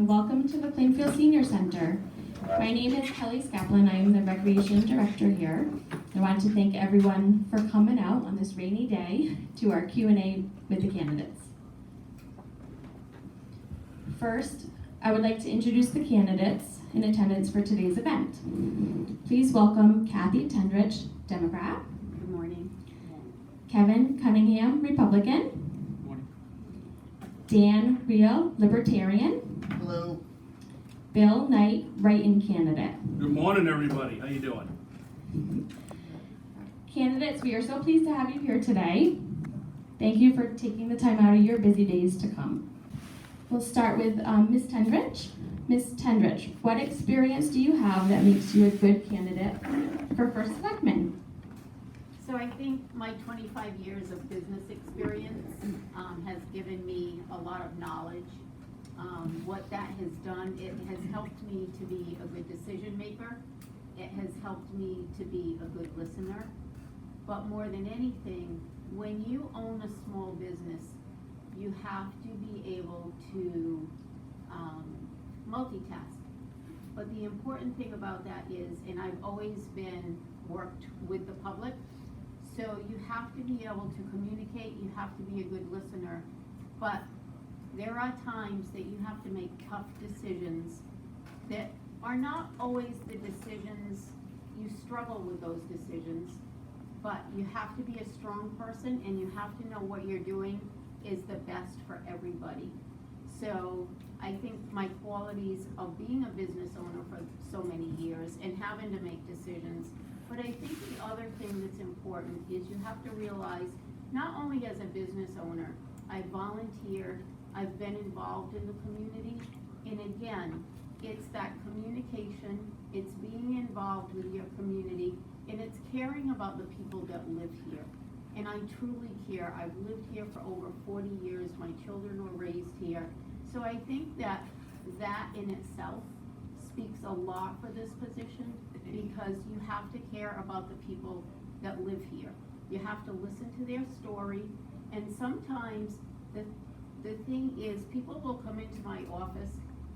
welcome to the Plainfield Senior Center. My name is Kelly Skaplin. I am the Recreation Director here. I want to thank everyone for coming out on this rainy day to our Q&A with the candidates. First, I would like to introduce the candidates in attendance for today's event. Please welcome Cathy Tendrich, Democrat. Good morning. Kevin Cunningham, Republican. Good morning. Dan Reale, Libertarian. Hello. Bill Knight, write-in candidate. Good morning, everybody. How you doing? Candidates, we are so pleased to have you here today. Thank you for taking the time out of your busy days to come. We'll start with Ms. Tendrich. Ms. Tendrich, what experience do you have that makes you a good candidate for first selectman? So I think my 25 years of business experience has given me a lot of knowledge. What that has done, it has helped me to be a good decision maker. It has helped me to be a good listener. But more than anything, when you own a small business, you have to be able to multitask. But the important thing about that is, and I've always been worked with the public, so you have to be able to communicate, you have to be a good listener, but there are times that you have to make tough decisions that are not always the decisions, you struggle with those decisions, but you have to be a strong person and you have to know what you're doing is the best for everybody. So I think my qualities of being a business owner for so many years and having to make decisions, but I think the other thing that's important is you have to realize, not only as a business owner, I volunteered, I've been involved in the community, and again, it's that communication, it's being involved with your community, and it's caring about the people that live here. And I truly care. I've lived here for over 40 years. My children were raised here. So I think that in itself speaks a lot for this position, because you have to care about the people that live here. You have to listen to their story, and sometimes the thing is, people will come into my office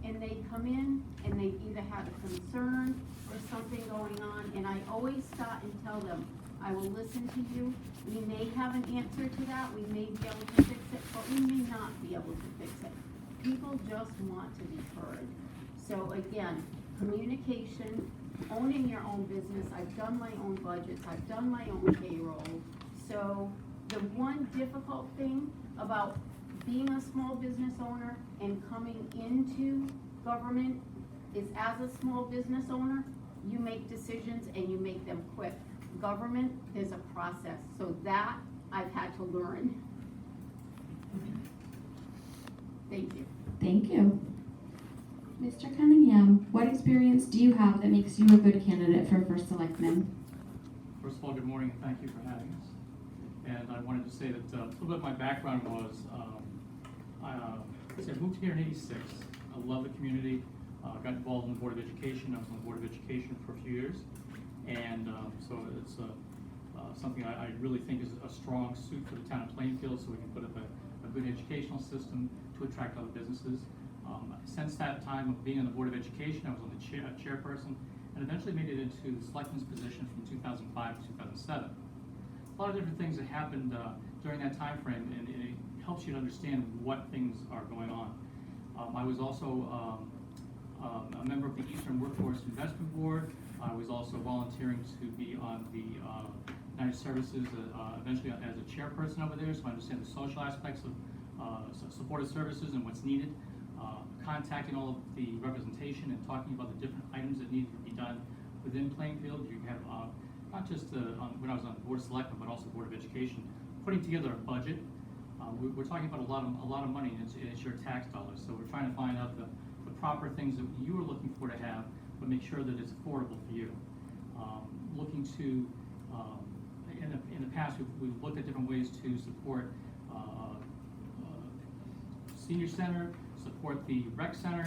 and they come in and they either have a concern or something going on, and I always start and tell them, I will listen to you. We may have an answer to that, we may be able to fix it, but we may not be able to fix it. People just want to be heard. So again, communication, owning your own business. I've done my own budgets, I've done my own payroll. So the one difficult thing about being a small business owner and coming into government is, as a small business owner, you make decisions and you make them quick. Government, there's a process, so that I've had to learn. Thank you. Thank you. Mr. Cunningham, what experience do you have that makes you a good candidate for first selectman? First of all, good morning and thank you for having us. And I wanted to say that a little bit of my background was, I moved here in '86. I love the community. Got involved in the Board of Education. I was on the Board of Education for a few years. And so it's something I really think is a strong suit for the town of Plainfield, so we can put up a good educational system to attract other businesses. Since that time of being on the Board of Education, I was on the chairperson, and eventually made it into the selectman's position from 2005 to 2007. A lot of different things that happened during that time frame, and it helps you to understand what things are going on. I was also a member of the Eastern Workforce Investment Board. I was also volunteering to be on the United Services, eventually as a chairperson over there, so I understand the social aspects of supportive services and what's needed. Contacting all of the representation and talking about the different items that need to be done within Plainfield. You have not just when I was on the Board of Selectmen, but also the Board of Education, putting together a budget. We're talking about a lot of money, and it's your tax dollars. So we're trying to find out the proper things that you are looking for to have, but make sure that it's affordable for you. Looking to, in the past, we've looked at different ways to support senior center, support the rec center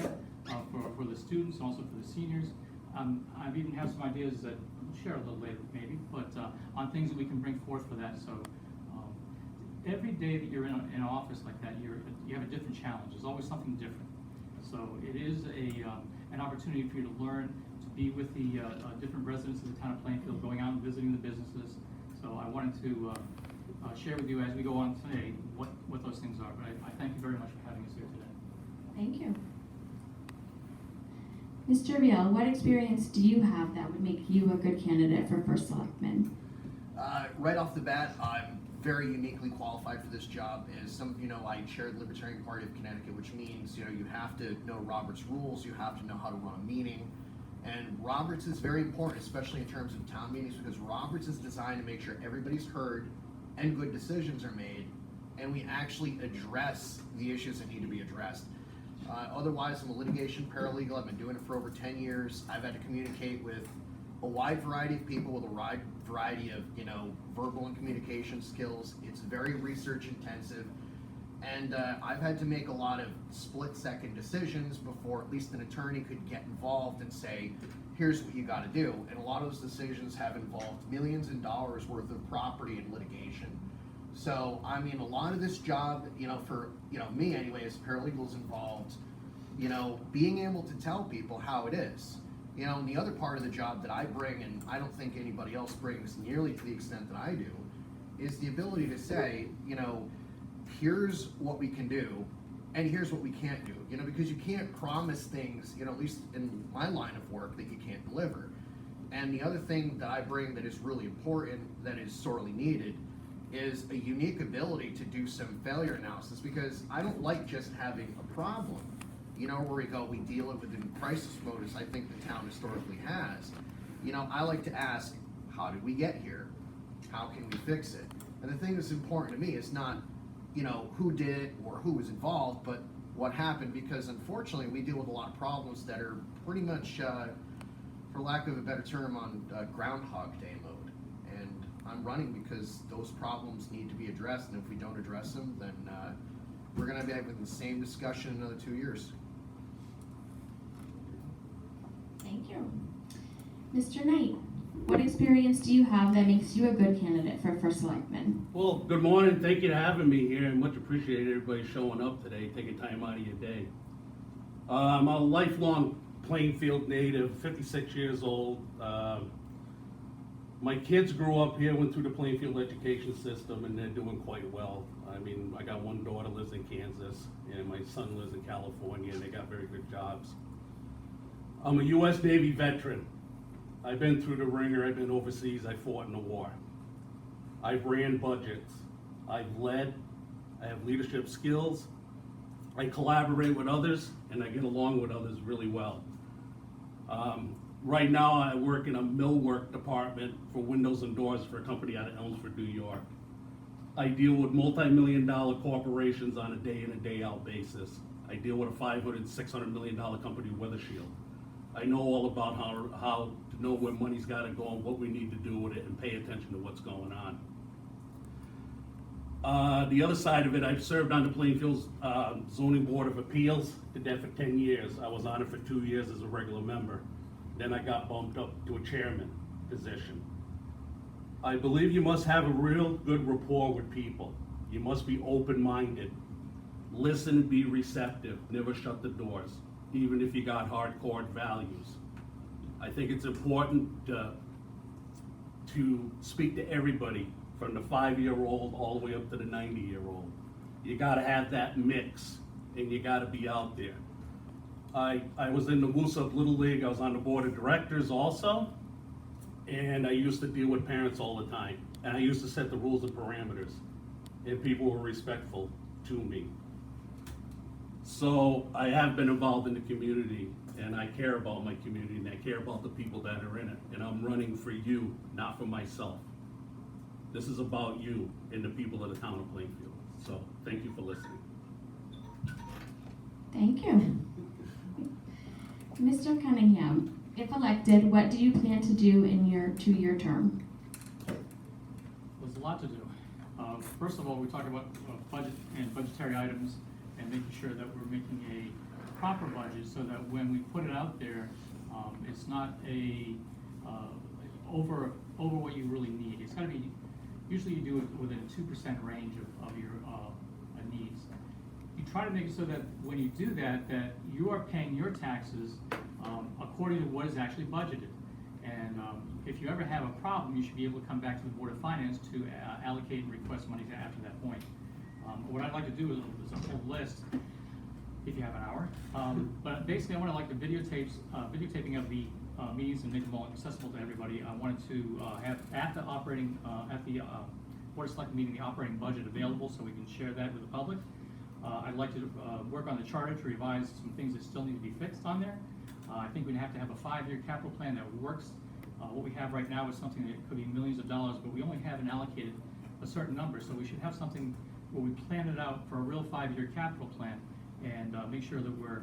for the students, and also for the seniors. I've even have some ideas that I'll share a little later, maybe, but on things that we can bring forth for that. So every day that you're in an office like that, you have a different challenge. There's always something different. So it is an opportunity for you to learn, to be with the different residents of the town of Plainfield, going out and visiting the businesses. So I wanted to share with you as we go on today what those things are. But I thank you very much for having us here today. Thank you. Mr. Reale, what experience do you have that would make you a good candidate for first selectman? Right off the bat, I'm very uniquely qualified for this job. As some of you know, I chair the Libertarian Party of Connecticut, which means, you know, you have to know Robert's rules, you have to know how to run a meeting. And Roberts is very important, especially in terms of town meetings, because Roberts is designed to make sure everybody's heard and good decisions are made, and we actually address the issues that need to be addressed. Otherwise, I'm a litigation paralegal. I've been doing it for over 10 years. I've had to communicate with a wide variety of people with a wide variety of, you know, verbal and communication skills. It's very research intensive, and I've had to make a lot of split-second decisions before at least an attorney could get involved and say, here's what you got to do. And a lot of those decisions have involved millions of dollars worth of property and litigation. So, I mean, a lot of this job, you know, for, you know, me anyway, as paralegals involved, you know, being able to tell people how it is. You know, and the other part of the job that I bring, and I don't think anybody else brings nearly to the extent that I do, is the ability to say, you know, here's what we can do, and here's what we can't do. You know, because you can't promise things, you know, at least in my line of work, that you can't deliver. And the other thing that I bring that is really important, that is sorely needed, is a unique ability to do some failure analysis, because I don't like just having a problem, you know, where we go, we deal it within crisis mode, as I think the town historically has. You know, I like to ask, how did we get here? How can we fix it? And the thing that's important to me is not, you know, who did it or who was involved, but what happened, because unfortunately we deal with a lot of problems that are pretty much, for lack of a better term, on Groundhog Day mode. And I'm running because those problems need to be addressed, and if we don't address them, then we're going to be having the same discussion in another 2 years. Thank you. Mr. Knight, what experience do you have that makes you a good candidate for first selectman? Well, good morning. Thank you for having me here, and much appreciated everybody showing up today, taking time out of your day. I'm a lifelong Plainfield native, 56 years old. My kids grew up here, went through the Plainfield education system, and they're doing quite well. I mean, I got one daughter lives in Kansas, and my son lives in California, and they got very good jobs. I'm a U.S. Navy veteran. I've been through the ringer, I've been overseas, I fought in the war. I've ran budgets, I've led, I have leadership skills, I collaborate with others, and I get along with others really well. Right now, I work in a millwork department for windows and doors for a company out of Elmsford, New York. I deal with multi-million-dollar corporations on a day in and day out basis. I deal with a $500, $600 million company, Weathershield. I know all about how to know where money's got to go and what we need to do with it, and pay attention to what's going on. The other side of it, I've served on the Plainfield Zoning Board of Appeals. Did that for 10 years. I was on it for 2 years as a regular member. Then I got bumped up to a chairman position. I believe you must have a real good rapport with people. You must be open-minded. Listen and be receptive. Never shut the doors, even if you got hardcore values. I think it's important to speak to everybody, from the 5-year-old all the way up to the 90-year-old. You gotta have that mix, and you gotta be out there. I was in the Woosop Little League. I was on the board of directors also, and I used to deal with parents all the time, and I used to set the rules and parameters, and people were respectful to me. So I have been involved in the community, and I care about my community, and I care about the people that are in it, and I'm running for you, not for myself. This is about you and the people of the town of Plainfield. So thank you for listening. Thank you. Mr. Cunningham, if elected, what do you plan to do in your 2-year term? There's a lot to do. First of all, we talk about budget and budgetary items, and making sure that we're making a proper budget so that when we put it out there, it's not over what you really need. It's got to be, usually you do it within a 2% range of your needs. You try to make it so that when you do that, that you are paying your taxes according to what is actually budgeted. And if you ever have a problem, you should be able to come back to the Board of Finance to allocate and request money after that point. What I'd like to do is a whole list, if you have an hour. But basically, I want to like the videotaping of the meetings and make them all accessible to everybody. I wanted to have at the Board of Selectmen meeting, the operating budget available so we can share that with the public. I'd like to work on the charter to revise some things that still need to be fixed on there. I think we'd have to have a 5-year capital plan that works. What we have right now is something that could be millions of dollars, but we only haven't allocated a certain number, so we should have something where we plan it out for a real 5-year capital plan and make sure that we're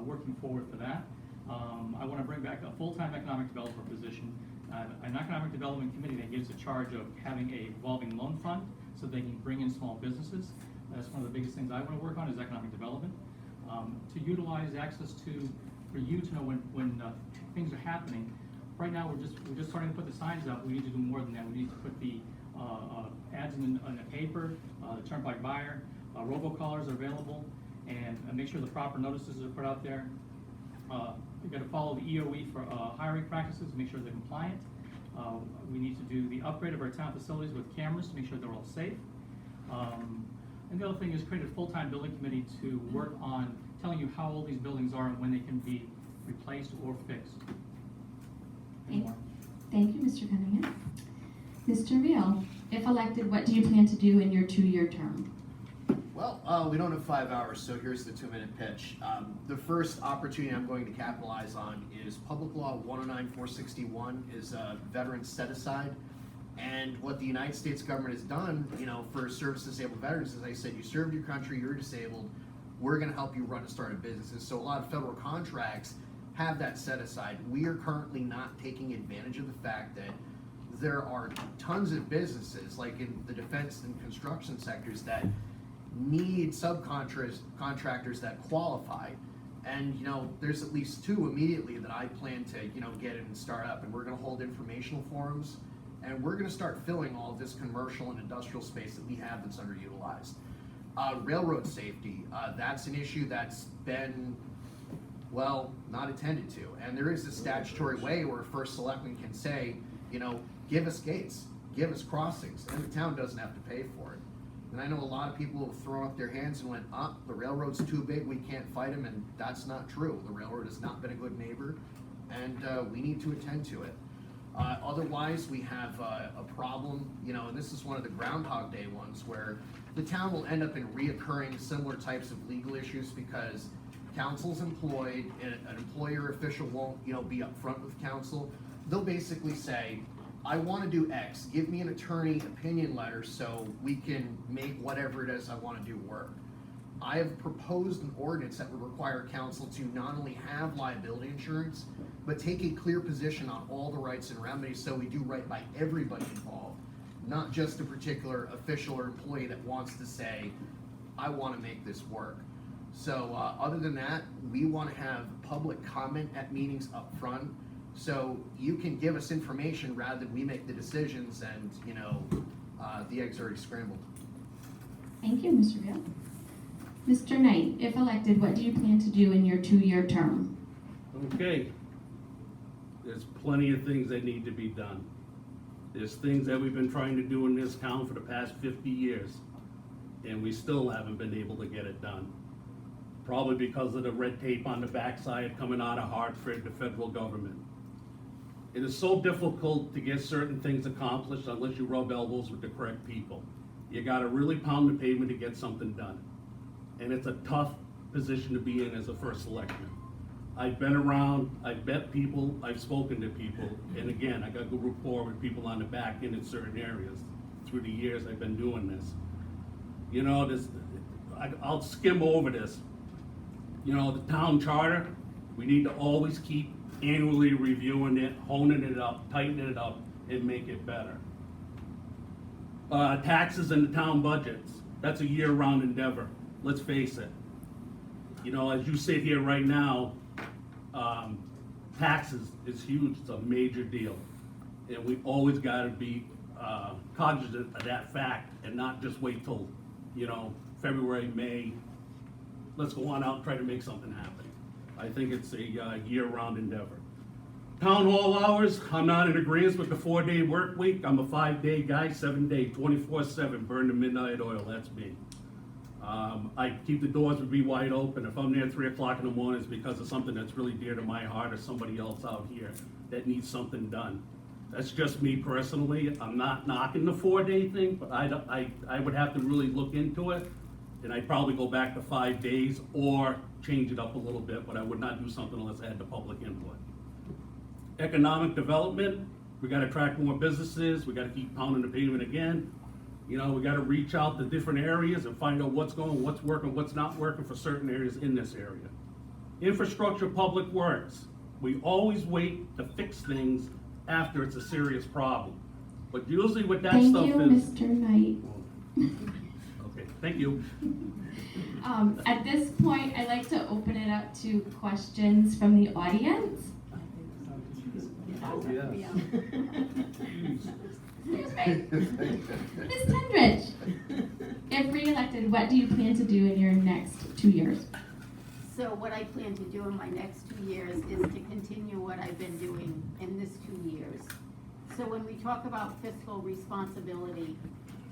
working forward for that. I want to bring back a full-time economic developer position, an economic development committee that gives a charge of having a revolving loan fund so they can bring in small businesses. That's one of the biggest things I want to work on is economic development. To utilize access for you to know when things are happening. Right now, we're just starting to put the signs up. We need to do more than that. We need to put the ads in the paper, the turnpike buyer, robocallers are available, and make sure the proper notices are put out there. We've got to follow the EOE for hiring practices, make sure they're compliant. We need to do the upgrade of our town facilities with cameras to make sure they're all safe. And the other thing is create a full-time building committee to work on telling you how old these buildings are and when they can be replaced or fixed. Thank you, Mr. Cunningham. Mr. Reale, if elected, what do you plan to do in your 2-year term? Well, we don't have 5 hours, so here's the 2-minute pitch. The first opportunity I'm going to capitalize on is Public Law 109-461 is a veteran set-aside. And what the United States government has done, for service-disabled veterans, is they said, you served your country, you're disabled, we're gonna help you run and start a business. So a lot of federal contracts have that set aside. We are currently not taking advantage of the fact that there are tons of businesses, like in the defense and construction sectors, that need subcontractors that qualify. And there's at least 2 immediately that I plan to get in and start up, and we're going to hold informational forums, and we're going to start filling all of this commercial and industrial space that we have that's underutilized. Railroad safety, that's an issue that's been not attended to, and there is a statutory way where first selectman can say, give us gates, give us crossings, and the town doesn't have to pay for it. And I know a lot of people have thrown up their hands and went, the railroad's too big, we can't fight them, and that's not true. The railroad has not been a good neighbor, and we need to attend to it. Otherwise, we have a problem, and this is one of the Groundhog Day ones, where the town will end up in reoccurring similar types of legal issues because council's employed, and an employer official won't, be upfront with council. They'll basically say, I want to do X, give me an attorney opinion letter so we can make whatever it is I want to do work. I have proposed an ordinance that would require council to not only have liability insurance, but take a clear position on all the rights and remedies so we do right by everybody involved, not just a particular official or employee that wants to say, I want to make this work. So other than that, we want to have public comment at meetings up front, so you can give us information rather than we make the decisions and, the egg's already scrambled. Thank you, Mr. Reale. Mr. Knight, if elected, what do you plan to do in your 2-year term? Okay. There's plenty of things that need to be done. There's things that we've been trying to do in this town for the past 50 years, and we still haven't been able to get it done. Probably because of the red tape on the backside coming out of Hartford, the federal government. It is so difficult to get certain things accomplished unless you rub elbows with the correct people. You gotta really pound the pavement to get something done. And it's a tough position to be in as a first selectman. I've been around, I've met people, I've spoken to people, and again, I got good rapport with people on the back end in certain areas. Through the years I've been doing this. I'll skim over this. The town charter, we need to always keep annually reviewing it, honing it up, tightening it up, and make it better. Taxes and the town budgets, that's a year-round endeavor, let's face it. As you sit here right now, taxes is huge, it's a major deal. And we always gotta be cognizant of that fact and not just wait till, February, May, let's go on out and try to make something happen. I think it's a year-round endeavor. Town hall hours, I'm not in agreement with the 4-day work week. I'm a 5-day guy, 7-day, 24/7, burn the midnight oil, that's me. I keep the doors would be wide open. If I'm there at 3 o'clock in the morning, it's because of something that's really dear to my heart or somebody else out here that needs something done. That's just me personally. I'm not knocking the 4-day thing, but I would have to really look into it. And I'd probably go back to 5 days or change it up a little bit, but I would not do something unless I had the public input. Economic development, we gotta attract more businesses, we gotta keep pounding the pavement again. You know, we gotta reach out to different areas and find out what's working, what's not working for certain areas in this area. Infrastructure, public works, we always wait to fix things after it's a serious problem. But usually what that Thank stuff you, is. Mr. Knight. Okay, thank you. At this point, I'd like to open it up to questions from the audience. Oh, yes. Excuse me. Ms. Tendrich, if re-elected, what do you plan to do in your next 2 years? So what I plan to do in my next 2 years is to continue what I've been doing in this 2 years. So when we talk about fiscal responsibility,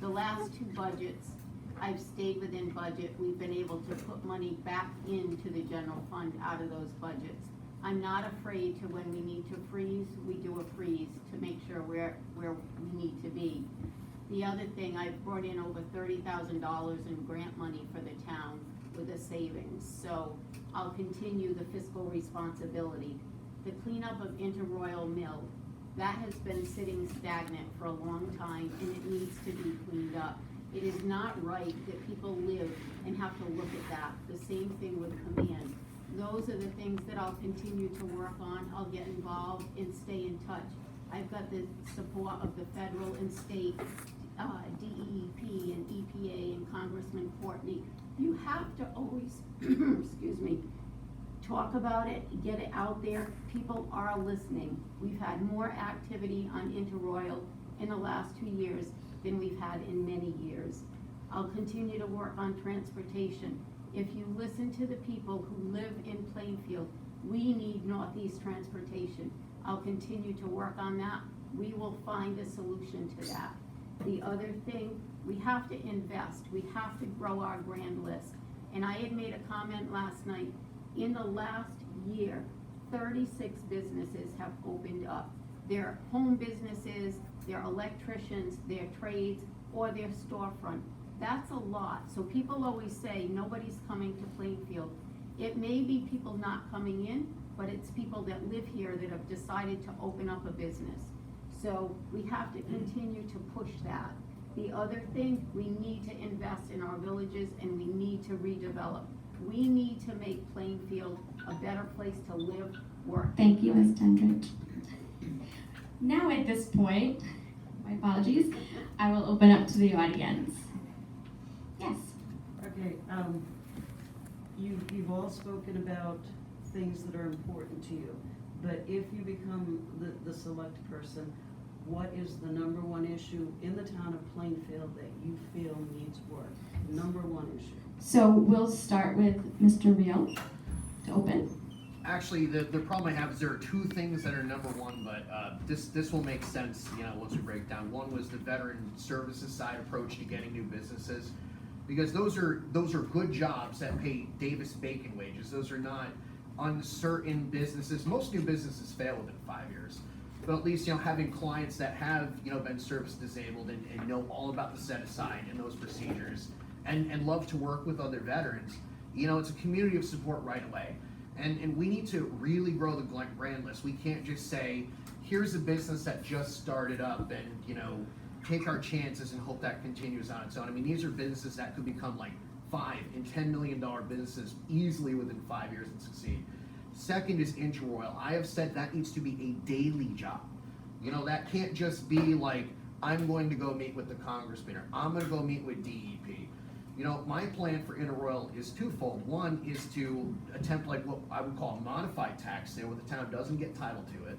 the last 2 budgets, I've stayed within budget. We've been able to put money back into the general fund out of those budgets. I'm not afraid to, when we need to freeze, we do a freeze to make sure we're where we need to be. The other thing, I've brought in over $30,000 in grant money for the town with a savings. So I'll continue the fiscal responsibility. The cleanup of Inter-Royal Mill, that has been sitting stagnant for a long time and it needs to be cleaned up. It is not right that people live and have to look at that. The same thing with Command. Those are the things that I'll continue to work on. I'll get involved and stay in touch. I've got the support of the federal and state, DEEP and EPA and Congressman Courtney. You have to always, excuse me, talk about it, get it out there. People are listening. We've had more activity on Inter-Royal in the last 2 years than we've had in many years. I'll continue to work on transportation. If you listen to the people who live in Plainfield, we need Northeast transportation. I'll continue to work on that. We will find a solution to that. The other thing, we have to invest. We have to grow our grand list. And I had made a comment last night. In the last year, 36 businesses have opened up. They're home businesses, they're electricians, they're trades, or they're storefront. That's a lot. So people always say nobody's coming to Plainfield. It may be people not coming in, but it's people that live here that have decided to open up a business. So we have to continue to push that. The other thing, we need to invest in our villages and we need to redevelop. We need to make Plainfield a better place to live, work. Thank you, Ms. Tendrich. Now at this point, my apologies, I will open up to the audience. Yes. Okay, you've all spoken about things that are important to you, but if you become the select person, what is the number one issue in the town of Plainfield that you feel needs work? Number one issue. So we'll start with Mr. Reale to open. Actually, the problem I have is there are 2 things that are number one, but this will make sense, you know, once we break down. One was the veteran services side approach to getting new businesses, because those are good jobs that pay Davis-Bacon wages. Those are not uncertain businesses. Most new businesses fail within 5 years, but at least, you know, having clients that have, you know, been service disabled and know all about the set aside and those procedures and love to work with other veterans, you know, it's a community of support right away. And we need to really grow the grand list. We can't just say, here's a business that just started up and, you know, take our chances and hope that continues on its own. I mean, these are businesses that could become like $5 and $10 million businesses easily within 5 years and succeed. Second is Inter-Royal. I have said that needs to be a daily job. You know, that can't just be like, I'm going to go meet with the congressman or I'm going to go meet with DEP. You know, my plan for Inter-Royal is twofold. One is to attempt like what I would call a modified tax sale where the town doesn't get title to it.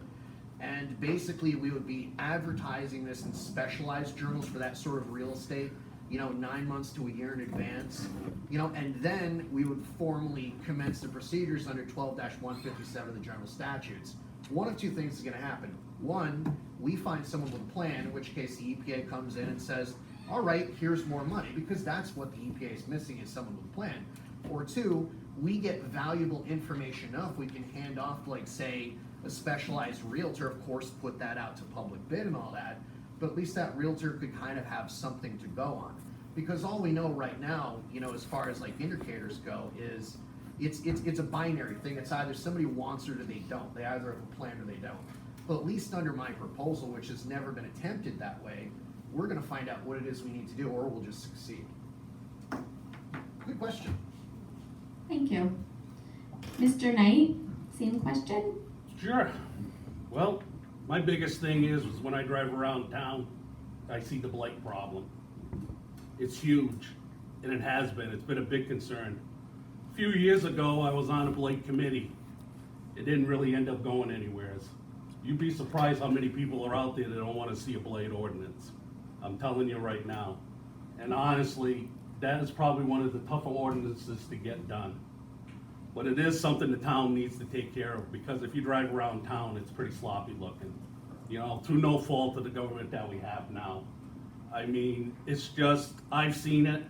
And basically we would be advertising this in specialized journals for that sort of real estate 9 months to a year in advance, and then we would formally commence the procedures under 12-157 of the general statutes. One of two things is gonna happen. One, we find someone with a plan, in which case the EPA comes in and says, all right, here's more money, because that's what the EPA is missing, is someone with a plan. Or two, we get valuable information enough, we can hand off, like, say, a specialized realtor, of course, put that out to public bid and all that, but at least that realtor could kind of have something to go on. Because all we know right now, as far as like indicators go, is it's a binary thing. It's either somebody wants it or they don't. They either have a plan or they don't. But at least under my proposal, which has never been attempted that way, we're gonna find out what it is we need to do, or we'll just succeed. Good question. Thank you. Mr. Knight, same question? Sure. Well, my biggest thing is when I drive around town, I see the blight problem. It's huge, and it has been. It's been a big concern. A few years ago, I was on a blight committee. It didn't really end up going anywhere. You'd be surprised how many people are out there that don't want to see a blight ordinance. I'm telling you right now. And honestly, that is probably one of the tougher ordinances to get done. But it is something the town needs to take care of, because if you drive around town, it's pretty sloppy looking. Through no fault of the government that we have now. I mean, it's just, I've seen it,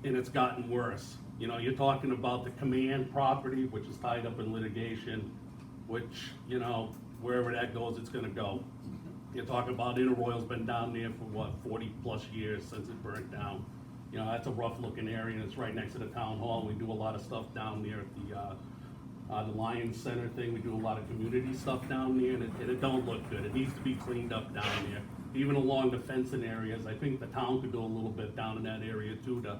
and it's gotten worse. You're talking about the command property, which is tied up in litigation, which, wherever that goes, it's gonna go. You're talking about Interroyal's been down there for 40 plus years since it burnt down. That's a rough looking area, and it's right next to the town hall. We do a lot of stuff down there at the Lions Center thing. We do a lot of community stuff down there, and it don't look good. It needs to be cleaned up down there. Even along the fencing areas, I think the town could do a little bit down in that area too to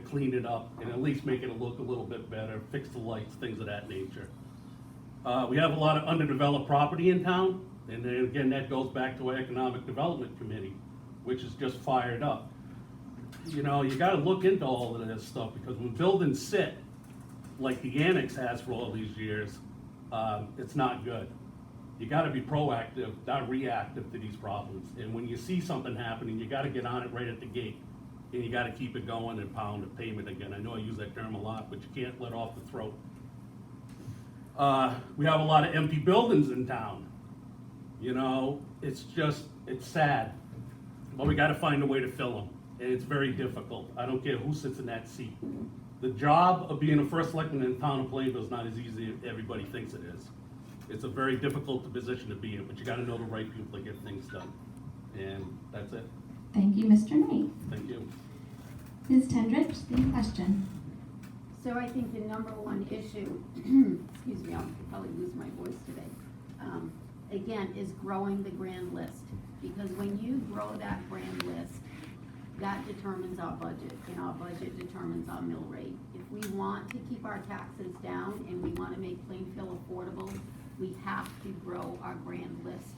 clean it up and at least make it look a little bit better, fix the lights, things of that nature. We have a lot of underdeveloped property in town, and then again, that goes back to our Economic Development Committee, which is just fired up. You gotta look into all of this stuff, because when buildings sit, like the annex has for all these years, it's not good. You gotta be proactive, not reactive to these problems. And when you see something happening, you gotta get on it right at the gate. And you gotta keep it going and pound the pavement again. I know I use that term a lot, but you can't let off the throat. We have a lot of empty buildings in town. It's sad. But we gotta find a way to fill them. And it's very difficult. I don't care who sits in that seat. The job of being a first selectman in the town of Plainfield is not as easy as everybody thinks it is. It's a very difficult position to be in, but you gotta know the right people to get things done. And that's it. Thank you, Mr. Knight. Thank you. Ms. Tendrich, same question. So I think the number one issue, excuse me, I'll probably lose my voice today, again, is growing the grand list. Because when you grow that grand list, that determines our budget, and our budget determines our mill rate. If we want to keep our taxes down and we want to make Plainfield affordable, we have to grow our grand list.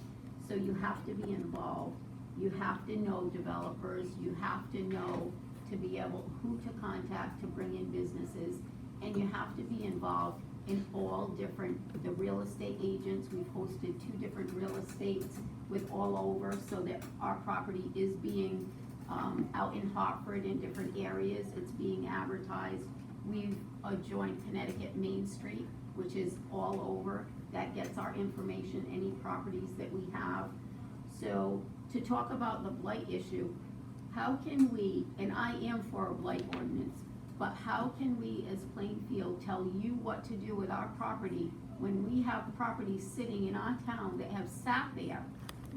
So you have to be involved. You have to know developers. You have to know to be able who to contact to bring in businesses, and you have to be involved in all different, the real estate agents. We've hosted 2 different real estates with all over, so that our property is being out in Hartford in different areas. It's being advertised. We've joined Connecticut Main Street, which is all over. That gets our information, any properties that we have. So to talk about the blight issue, how can we, and I am for a blight ordinance, but how can we as Plainfield tell you what to do with our property when we have properties sitting in our town that have sat there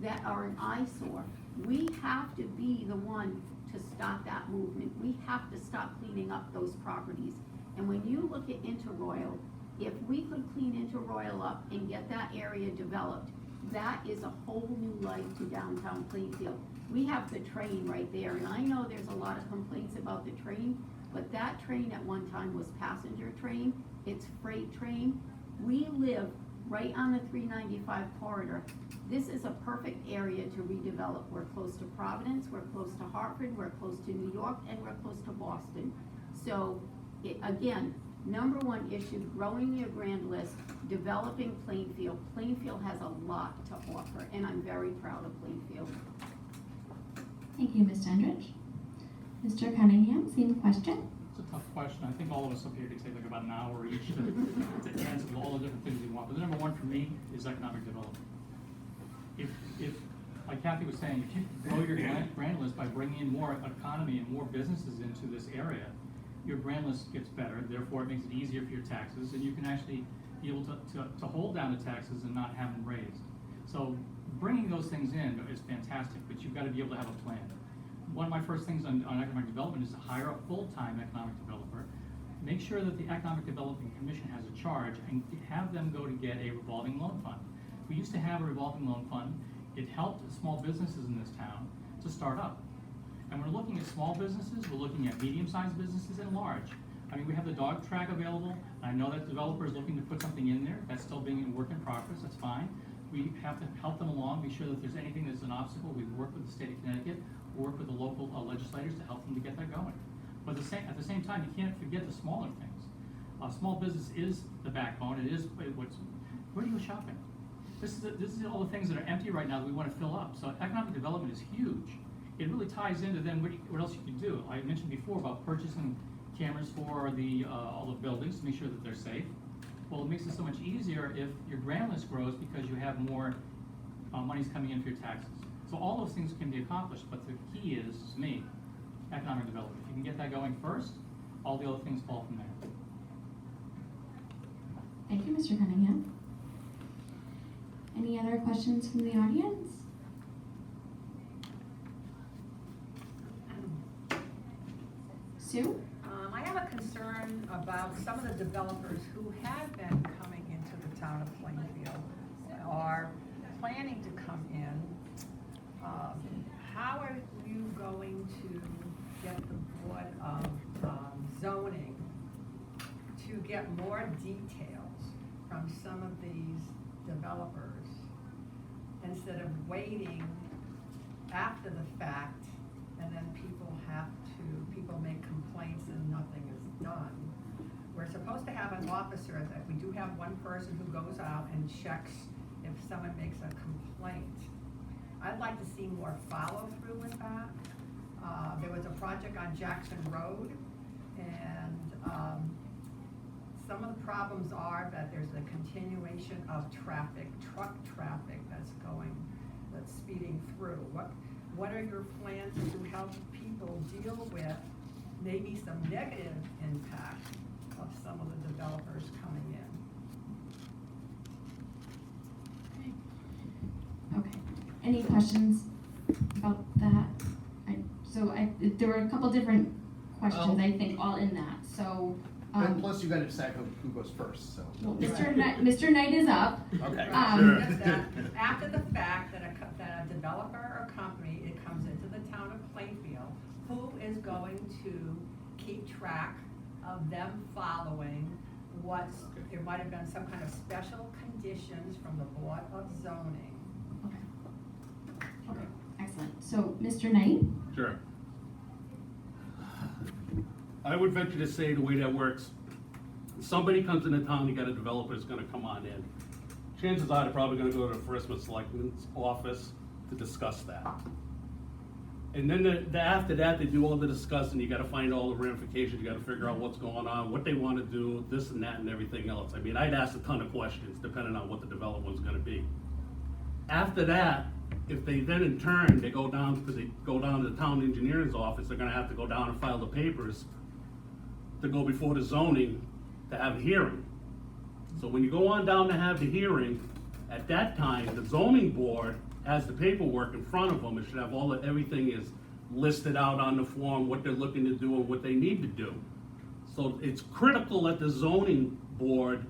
that are an eyesore? We have to be the one to stop that movement. We have to stop cleaning up those properties. And when you look at Interroyal, if we could clean Interroyal up and get that area developed, that is a whole new life to downtown Plainfield. We have the train right there, and I know there's a lot of complaints about the train, but that train at one time was passenger train, it's freight train. We live right on the 395 corridor. This is a perfect area to redevelop. We're close to Providence, we're close to Hartford, we're close to New York, and we're close to Boston. So, again, number one issue, growing your grand list, developing Plainfield. Plainfield has a lot to offer, and I'm very proud of Plainfield. Thank you, Ms. Tendrich. Mr. Cunningham, same question. It's a tough question. I think all of us up here could take like about an hour each to answer all the different things we want. But the number one for me is economic development. If like Cathy was saying, if you grow your brand list by bringing in more economy and more businesses into this area, your brand list gets better. Therefore, it makes it easier for your taxes, and you can actually be able to hold down the taxes and not have them raised. So bringing those things in is fantastic, but you've got to be able to have a plan. One of my first things on economic development is to hire a full-time economic developer. Make sure that the Economic Development Commission has a charge and have them go to get a revolving loan fund. We used to have a revolving loan fund. It helped small businesses in this town to start up. And we're looking at small businesses, we're looking at medium-sized businesses and large. I mean, we have the dog track available. I know that the developer is looking to put something in there. That's still being a work in progress, that's fine. We have to help them along, be sure that if there's anything that's an obstacle, we work with the state of Connecticut, work with the local legislators to help them to get that going. But at the same time, you can't forget the smaller things. Small business is the backbone. It is where do you go shopping? This is all the things that are empty right now that we want to fill up. So economic development is huge. It really ties into then what else you can do. I mentioned before about purchasing cameras for all the buildings to make sure that they're safe. Well, it makes it so much easier if your brand list grows because you have more monies coming in for your taxes. So all those things can be accomplished, but the key is, to me, economic development. If you can get that going first, all the other things fall from there. Thank you, Mr. Cunningham. Any other questions from the audience? Sue? I have a concern about some of the developers who have been coming into the town of Plainfield, are planning to come in. How are you going to get the Board of Zoning to get more details from some of these developers instead of waiting after the fact and then people make complaints and nothing is done? We're supposed to have an officer, that we do have one person who goes out and checks if someone makes a complaint. I'd like to see more follow through with that. There was a project on Jackson Road, and some of the problems are that there's a continuation of traffic, truck traffic that's speeding through. What are your plans to help people deal with maybe some negative impact of some of the developers coming in? Okay. Any questions about that? There were a couple different questions, I think, all in that. So. And plus, you got to decide who goes first. So. Well, Mr. Knight is up. Okay. Just that after the fact that a developer or company, it comes into the town of Plainfield, who is going to keep track of them following it might have been some kind of special conditions from the Board of Zoning. Okay, excellent. So, Mr. Knight? Sure. I would venture to say the way that works, somebody comes into town, you got a developer that's gonna come on in. Chances are they're probably gonna go to the first Selectman's office to discuss that. And then after that, they do all the discussing, you gotta find all the ramifications, you gotta figure out what's going on, what they wanna do, this and that and everything else. I mean, I'd ask a ton of questions depending on what the development's gonna be. After that, if they then in turn, they go down to the town engineer's office, they're gonna have to go down and file the papers to go before the zoning to have a hearing. So when you go on down to have the hearing, at that time, the zoning board has the paperwork in front of them. It should have everything is listed out on the form, what they're looking to do and what they need to do. So it's critical that the zoning board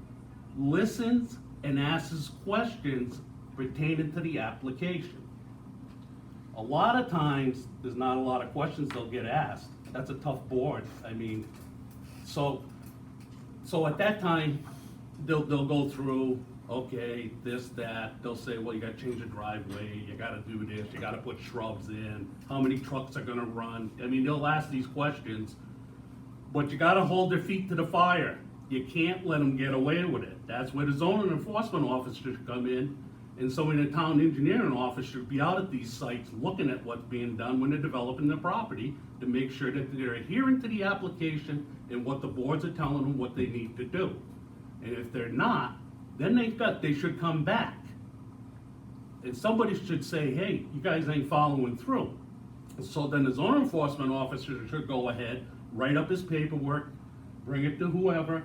listens and asks questions pertaining to the application. A lot of times, there's not a lot of questions they'll get asked. That's a tough board. I mean, so at that time, they'll go through, okay, this, that, they'll say, well, you gotta change the driveway, you gotta do this, you gotta put shrubs in, how many trucks are gonna run? I mean, they'll ask these questions, but you gotta hold their feet to the fire. You can't let them get away with it. That's where the zoning enforcement officer should come in And so in the town engineering office should be out at these sites looking at what's being done when they're developing the property to make sure that they're adhering to the application and what the boards are telling them what they need to do. And if they're not, then they should come back. And somebody should say, hey, you guys ain't following through. And so then the zone enforcement officer should go ahead, write up his paperwork, bring it to whoever,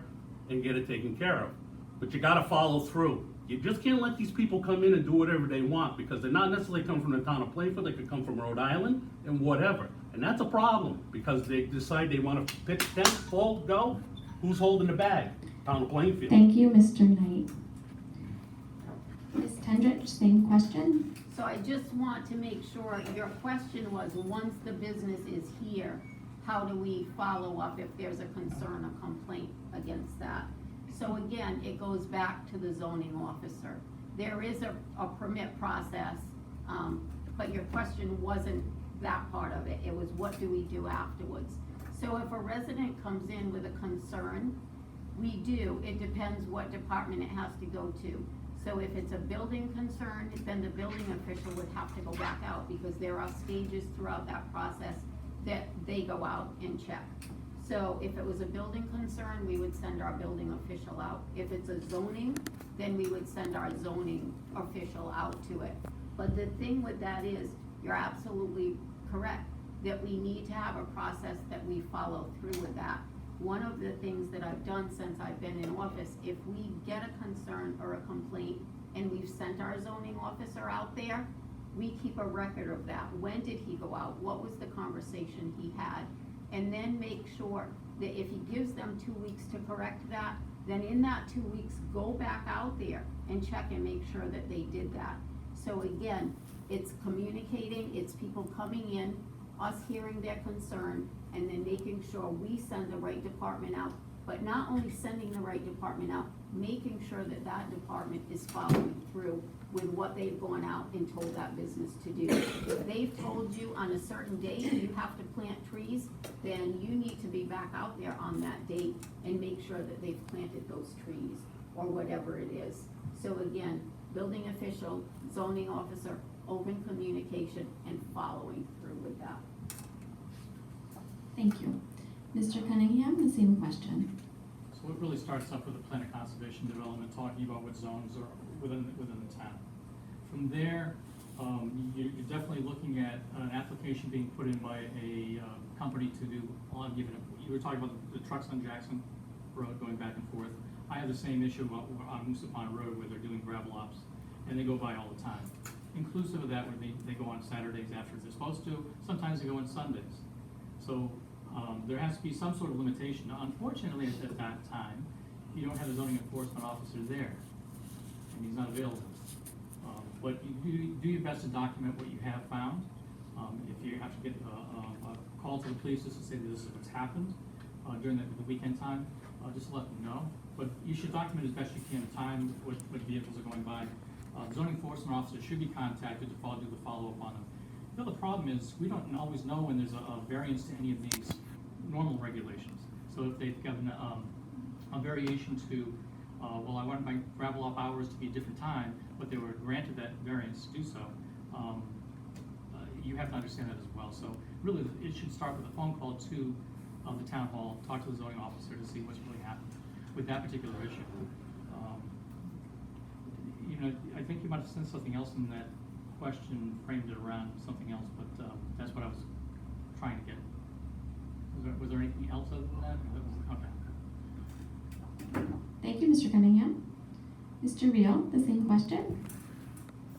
and get it taken care of. But you gotta follow through. You just can't let these people come in and do whatever they want, because they're not necessarily coming from the town of Plainfield, they could come from Rhode Island and whatever. And that's a problem, because they decide they wanna pick tent, fold, go, who's holding the bag? Town of Plainfield. Thank you, Mr. Knight. Ms. Tendrich, same question? So I just want to make sure, your question was, once the business is here, how do we follow up if there's a concern or complaint against that? So again, it goes back to the zoning officer. There is a permit process, but your question wasn't that part of it. It was, what do we do afterwards? So if a resident comes in with a concern, we do. It depends what department it has to go to. So if it's a building concern, then the building official would have to go back out, because there are stages throughout that process that they go out and check. So if it was a building concern, we would send our building official out. If it's a zoning, then we would send our zoning official out to it. But the thing with that is, you're absolutely correct, that we need to have a process that we follow through with that. One of the things that I've done since I've been in office, if we get a concern or a complaint and we've sent our zoning officer out there, we keep a record of that. When did he go out? What was the conversation he had? And then make sure that if he gives them 2 weeks to correct that, then in that 2 weeks, go back out there and check and make sure that they did that. So again, it's communicating, it's people coming in, us hearing their concern, and then making sure we send the right department out. But not only sending the right department out, making sure that that department is following through with what they've gone out and told that business to do. If they've told you on a certain date you have to plant trees, then you need to be back out there on that date and make sure that they've planted those trees, or whatever it is. So again, building official, zoning officer, open communication, and following through with that. Thank you. Mr. Cunningham, the same question. So it really starts up with the plan of conservation development, talking about what zones are within the town. From there, you're definitely looking at an application being put in by a company to do, you were talking about the trucks on Jackson Road going back and forth. I have the same issue on Moose Pond Road, where they're doing gravel ops, and they go by all the time. Inclusive of that, when they go on Saturdays after they're supposed to, sometimes they go on Sundays. So there has to be some sort of limitation. Now, unfortunately, at that time, you don't have a zoning enforcement officer there, and he's not available. But you do your best to document what you have found. If you have to get a call to the police just to say that this is what's happened during the weekend time, just let them know. But you should document as best you can the time, what vehicles are going by. The zoning enforcement officer should be contacted to do the follow-up on them. The other problem is, we don't always know when there's a variance to any of these normal regulations. So if they've given a variation to, well, I want my gravel up hours to be a different time, but they were granted that variance to do so, you have to understand that as well. So really, it should start with a phone call to the town hall, talk to the zoning officer to see what's really happened with that particular issue. I think you might have sent something else in that question, framed it around something else, but that's what I was trying to get. Was there anything else other than that? Okay. Thank you, Mr. Cunningham. Mr. Reale, the same question.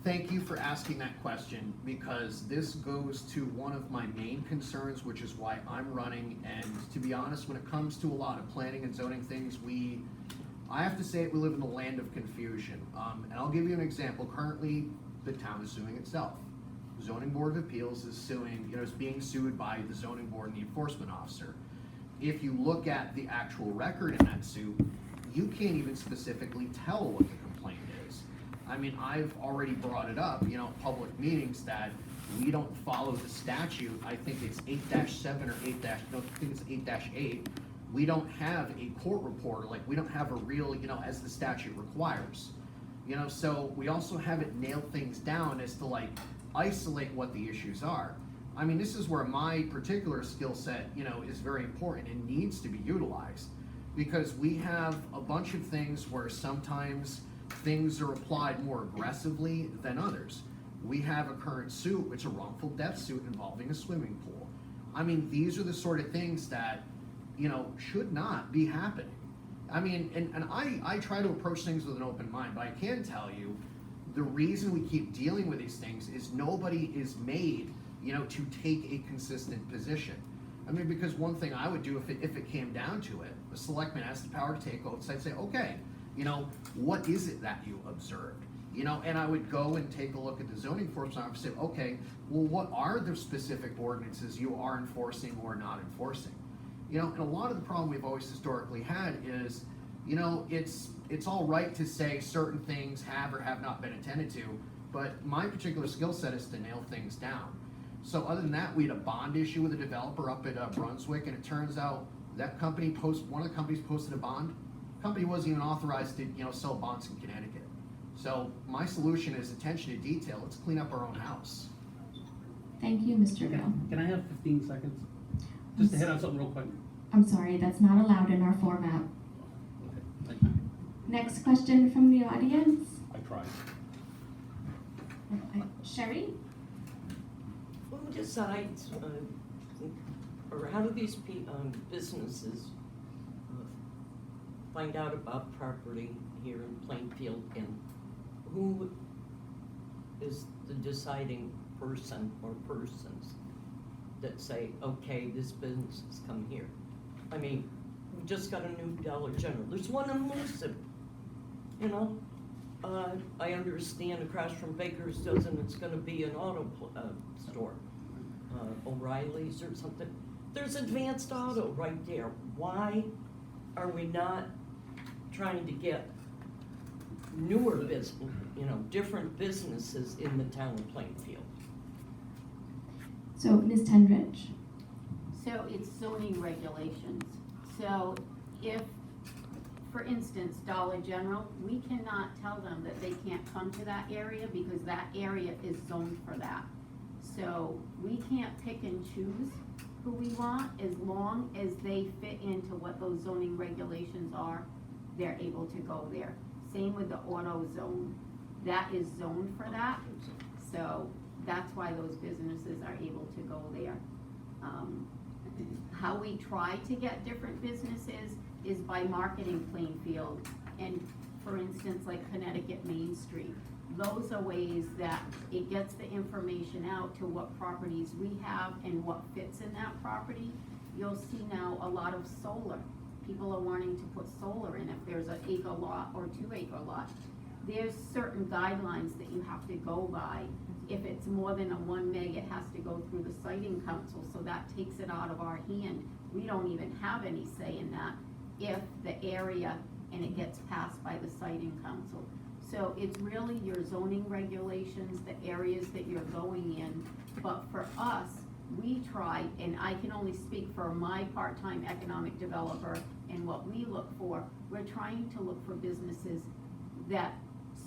Thank you for asking that question, because this goes to one of my main concerns, which is why I'm running. And to be honest, when it comes to a lot of planning and zoning things, I have to say we live in the land of confusion. And I'll give you an example. Currently, the town is suing itself. The Zoning Board of Appeals is is being sued by the zoning board and the enforcement officer. If you look at the actual record in that suit, you can't even specifically tell what the complaint is. I mean, I've already brought it up, public meetings, that we don't follow the statute. I think it's 8-7 or 8-8. We don't have a court reporter, like we don't have a real, as the statute requires. You know, so we also haven't nailed things down as to like isolate what the issues are. I mean, this is where my particular skill set, you know, is very important and needs to be utilized, because we have a bunch of things where sometimes things are applied more aggressively than others. We have a current suit, which is a wrongful death suit involving a swimming pool. I mean, these are the sort of things that, you know, should not be happening. I mean, and I try to approach things with an open mind, but I can tell you, the reason we keep dealing with these things is nobody is made, you know, to take a consistent position. I mean, because one thing I would do if it came down to it, the selectman has the power to take oaths. I'd say, okay, you know, what is it that you observed? You know, and I would go and take a look at the zoning enforcement officer and say, okay, well, what are the specific ordinances you are enforcing or not enforcing? You know, and a lot of the problem we've always historically had is, you know, it's all right to say certain things have or have not been attended to, but my particular skill set is to nail things down. So other than that, we had a bond issue with a developer up at Brunswick, and it turns out that one of the companies posted a bond. The company wasn't even authorized to, you know, sell bonds in Connecticut. So my solution is attention to detail. Let's clean up our own house. Thank you, Mr. Reale. Can I have 15 seconds? Just to hit on something real quick. I'm sorry, that's not allowed in our format. Okay, thank you. Next question from the audience. I tried. Sherry? Who decides, or how do these businesses find out about property here in Plainfield, and who is the deciding person or persons that say, okay, this business has come here? I mean, we just got a new Dollar General. There's one in Lucid, you know? I understand across from Baker's Dozen, it's gonna be an auto store, O'Reilly's or something. There's Advanced Auto right there. Why are we not trying to get newer business, you know, different businesses in the town of Plainfield? So, Ms. Tendrich? So it's zoning regulations. So if, for instance, Dollar General, we cannot tell them that they can't come to that area because that area is zoned for that. So we can't pick and choose who we want. As long as they fit into what those zoning regulations are, they're able to go there. Same with the auto zone. That is zoned for that. So that's why those businesses are able to go there. How we try to get different businesses is by marketing Plainfield, and for instance, like Connecticut Main Street. Those are ways that it gets the information out to what properties we have and what fits in that property. You'll see now a lot of solar. People are wanting to put solar in if there's an acre lot or 2 acre lot. There's certain guidelines that you have to go by. If it's more than a 1 meg, it has to go through the siting council, so that takes it out of our hand. We don't even have any say in that if the area, and it gets passed by the siting council. So it's really your zoning regulations, the areas that you're going in. But for us, we try, and I can only speak for my part-time economic developer and what we look for, we're trying to look for businesses that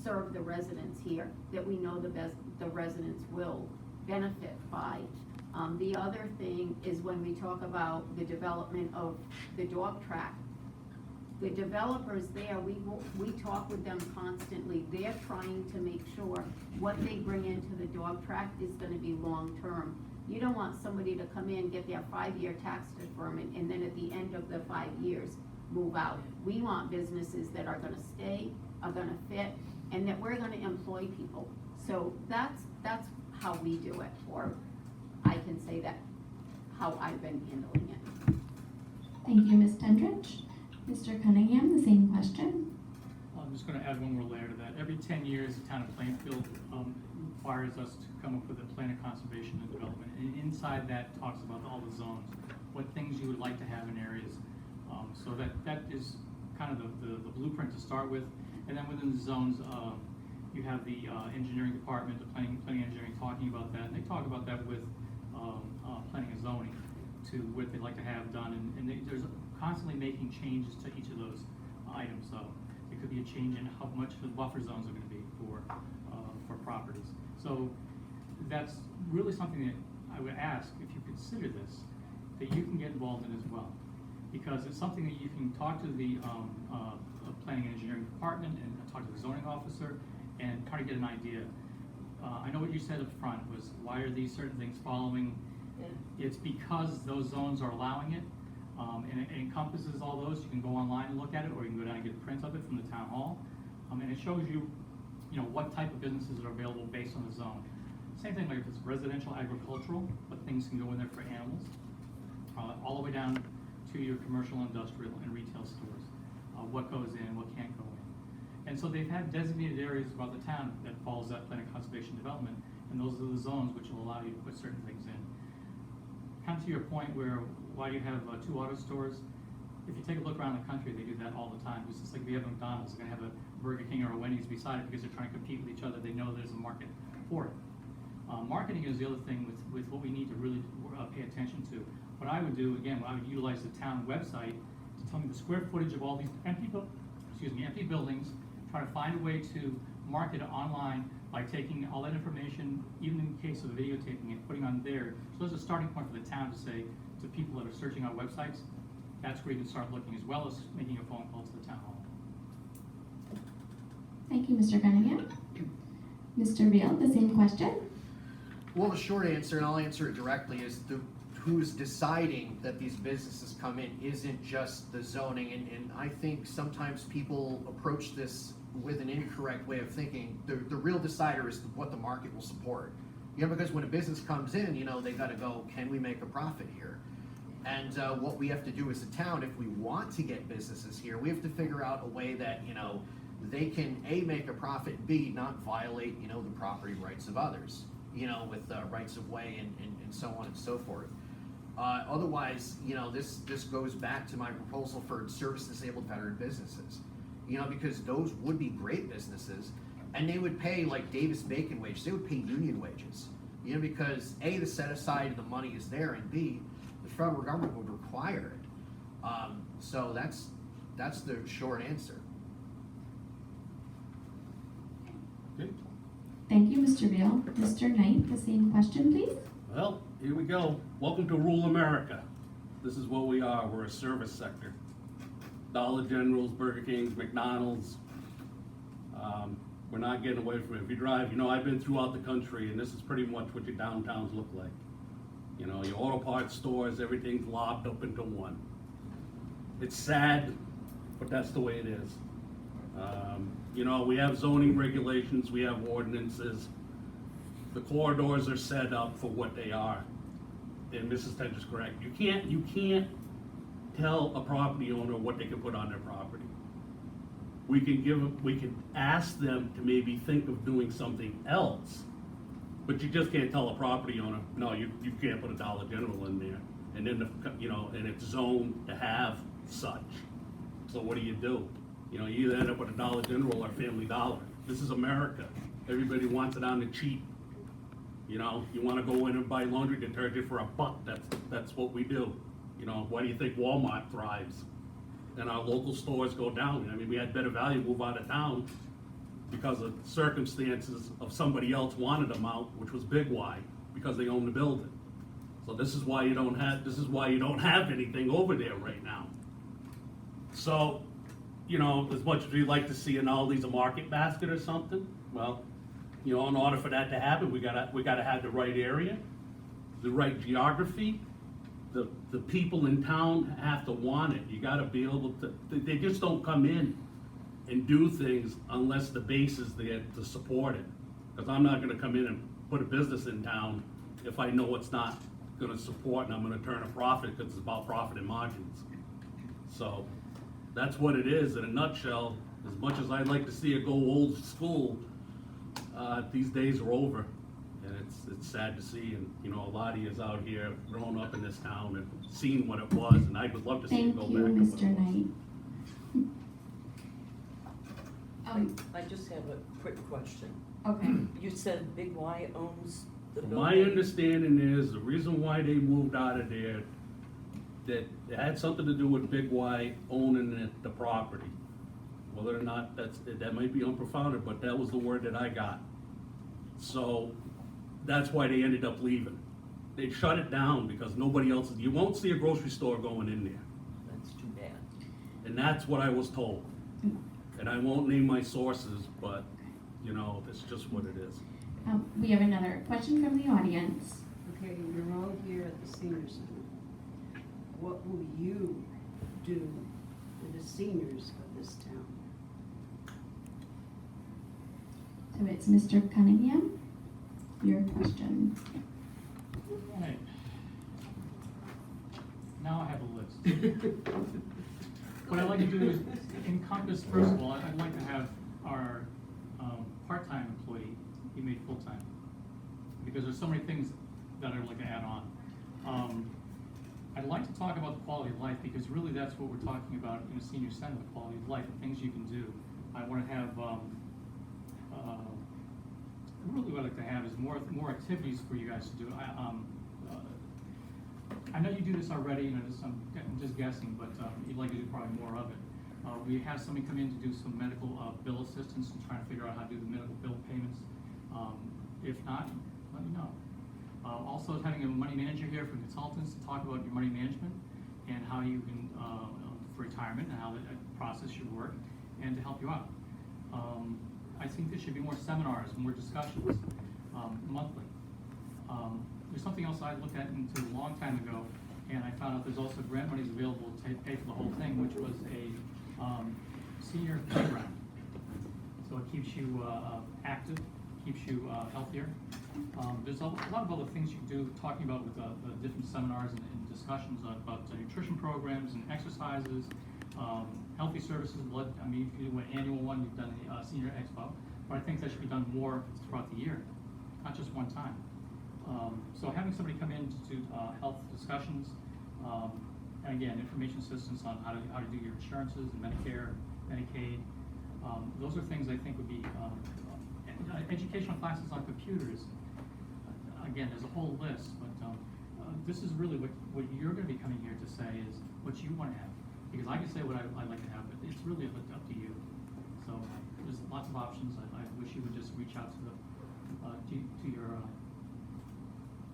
serve the residents here, that we know the residents will benefit by. The other thing is when we talk about the development of the dog track, the developers there, we talk with them constantly. They're trying to make sure what they bring into the dog track is gonna be long-term. You don't want somebody to come in, get their 5-year tax deferment, and then at the end of the 5 years, move out. We want businesses that are gonna stay, are gonna fit, and that we're gonna employ people. So that's how we do it, or I can say that how I've been handling it. Thank you, Ms. Tendrich. Mr. Cunningham, the same question. I'm just gonna add one more layer to that. Every 10 years, the town of Plainfield requires us to come up with a plan of conservation and development. And inside that talks about all the zones, what things you would like to have in areas. So that is kind of the blueprint to start with. And then within the zones, you have the engineering department, the planning engineering talking about that. And they talk about that with planning and zoning to what they'd like to have done. And there's constantly making changes to each of those items. So It could be a change in how much the buffer zones are gonna be for properties. So that's really something that I would ask, if you consider this, that you can get involved in as well. Because it's something that you can talk to the planning and engineering department and talk to the zoning officer and kind of get an idea. I know what you said up front was, why are these certain things following? It's because those zones are allowing it, and it encompasses all those. You can go online and look at it, or you can go down and get a print of it from the town hall. And it shows you, what type of businesses are available based on the zone. Same thing like if it's residential, agricultural, but things can go in there for animals, all the way down to your commercial, industrial, and retail stores. What goes in, what can't go in. And so they've had designated areas throughout the town that follows that plan of conservation development, and those are the zones which will allow you to put certain things in. Come to your point where, why do you have 2 auto stores? If you take a look around the country, they do that all the time. It's just like we have McDonald's, they're gonna have a Burger King or a Wendy's beside it because they're trying to compete with each other. They know there's a market for it. Marketing is the other thing with what we need to really pay attention to. What I would do, again, I would utilize the town website to tell me the square footage of all these empty buildings, try to find a way to market it online by taking all that information, even in the case of videotaping it, putting on there. So there's a starting point for the town to say to people that are searching our websites, that's where you can start looking, as well as making a phone call to the town hall. Thank you, Mr. Cunningham. Mr. Reale, the same question. Well, the short answer, and I'll answer it directly, is who's deciding that these businesses come in isn't just the zoning, and I think sometimes people approach this with an incorrect way of thinking. The real decider is what the market will support. Because when a business comes in, they gotta go, can we make a profit here? And what we have to do as a town, if we want to get businesses here, we have to figure out a way that, they can A, make a profit, B, not violate, the property rights of others, with rights of way and so on and so forth. Otherwise, this goes back to my proposal for service-disabled veteran businesses. Because those would be great businesses, and they would pay like Davis Bacon wage. They would pay union wages. Because A, the set aside of the money is there, and B, the federal government would require it. So that's the short answer. Okay. Thank you, Mr. Reale. Mr. Knight, the same question, please. Well, here we go. Welcome to rural America. This is what we are. We're a service sector. Dollar Generals, Burger Kings, McDonald's. We're not getting away from it. If you drive, I've been throughout the country, and this is pretty much what your downtowns look like. Your auto parts stores, everything's lobbed up into one. It's sad, but that's the way it is. We have zoning regulations, we have ordinances. The corridors are set up for what they are. And Mrs. Tendrich is correct. You can't tell a property owner what they can put on their property. We can ask them to maybe think of doing something else, but you just can't tell a property owner, no, you can't put a Dollar General in there. And then, and it's zoned to have such. So what do? You either end up with a Dollar General or Family Dollar. This is America. Everybody wants it on the cheap. You want to go in and buy laundry detergent for $1. That's what we do. Why do you think Walmart thrives? And our local stores go down. We had Better Value move out of town because of circumstances of somebody else wanted them out, which was Big Y, because they own the building. So this is why you don't have anything over there right now. So, as much as we'd like to see an Aldi's a market basket or something, well, in order for that to happen, we gotta have the right area, the right geography. The people in town have to want it. You gotta be able to. They just don't come in and do things unless the base is there to support it. Because I'm not gonna come in and put a business in town if I know it's not gonna support and I'm gonna turn a profit, because it's about profit and margins. So that's what it is in a nutshell. As much as I'd like to see it go old school, these days are over. And it's sad to see, and a lot of you is out here growing up in this town and seeing what it was, and I would love to see it go back to what it was. Thank you, Mr. Knight. I just have a quick question. Okay. You said Big Y owns the building? My understanding is the reason why they moved out of there, that it had something to do with Big Y owning the property. Whether or not that might be unprofounded, but that was the word that I got. So that's why they ended up leaving. They shut it down because nobody else, you won't see a grocery store going in there. That's too bad. And that's what I was told. And I won't name my sources, but, you know, that's just what it is. We have another question from the audience. Okay, you're all here at the senior center. What will you do for the seniors of this town? So it's Mr. Cunningham, your question. Right. Now I have a list. What I'd like to do is encompass, first of all, I'd like to have our part-time employee be made full-time. Because there's so many things that I'd like to add on. I'd like to talk about the quality of life, because really that's what we're talking about in a senior center, the quality of life, the things you can do. I want to have, really what I'd like to have is more activities for you guys to do. I know you do this already, I'm just guessing, but you'd like to do probably more of it. We have somebody come in to do some medical bill assistance and trying to figure out how to do the medical bill payments. If not, let me know. Also having a money manager here for consultants to talk about your money management and how you can, for retirement and how the process should work, and to help you out. I think there should be more seminars, more discussions, monthly. There's something else I looked at into a long time ago, and I found out there's also grant monies available to pay for the whole thing, which was a senior playground. So it keeps you active, keeps you healthier. There's a lot of other things you can do, talking about with the different seminars and discussions about nutrition programs and exercises, healthy services, blood. I mean, if you do an annual one, you've done the Senior Expo, but I think that should be done more throughout the year, not just one time. So having somebody come in to do health discussions, and again, information assistance on how to do your insurances and Medicare, Medicaid, those are things I think would be, educational classes on computers. Again, there's a whole list, but this is really what you're going to be coming here to say is what you want to have. Because I can say what I'd like to have, but it's really up to you. So there's lots of options. I wish you would just reach out to your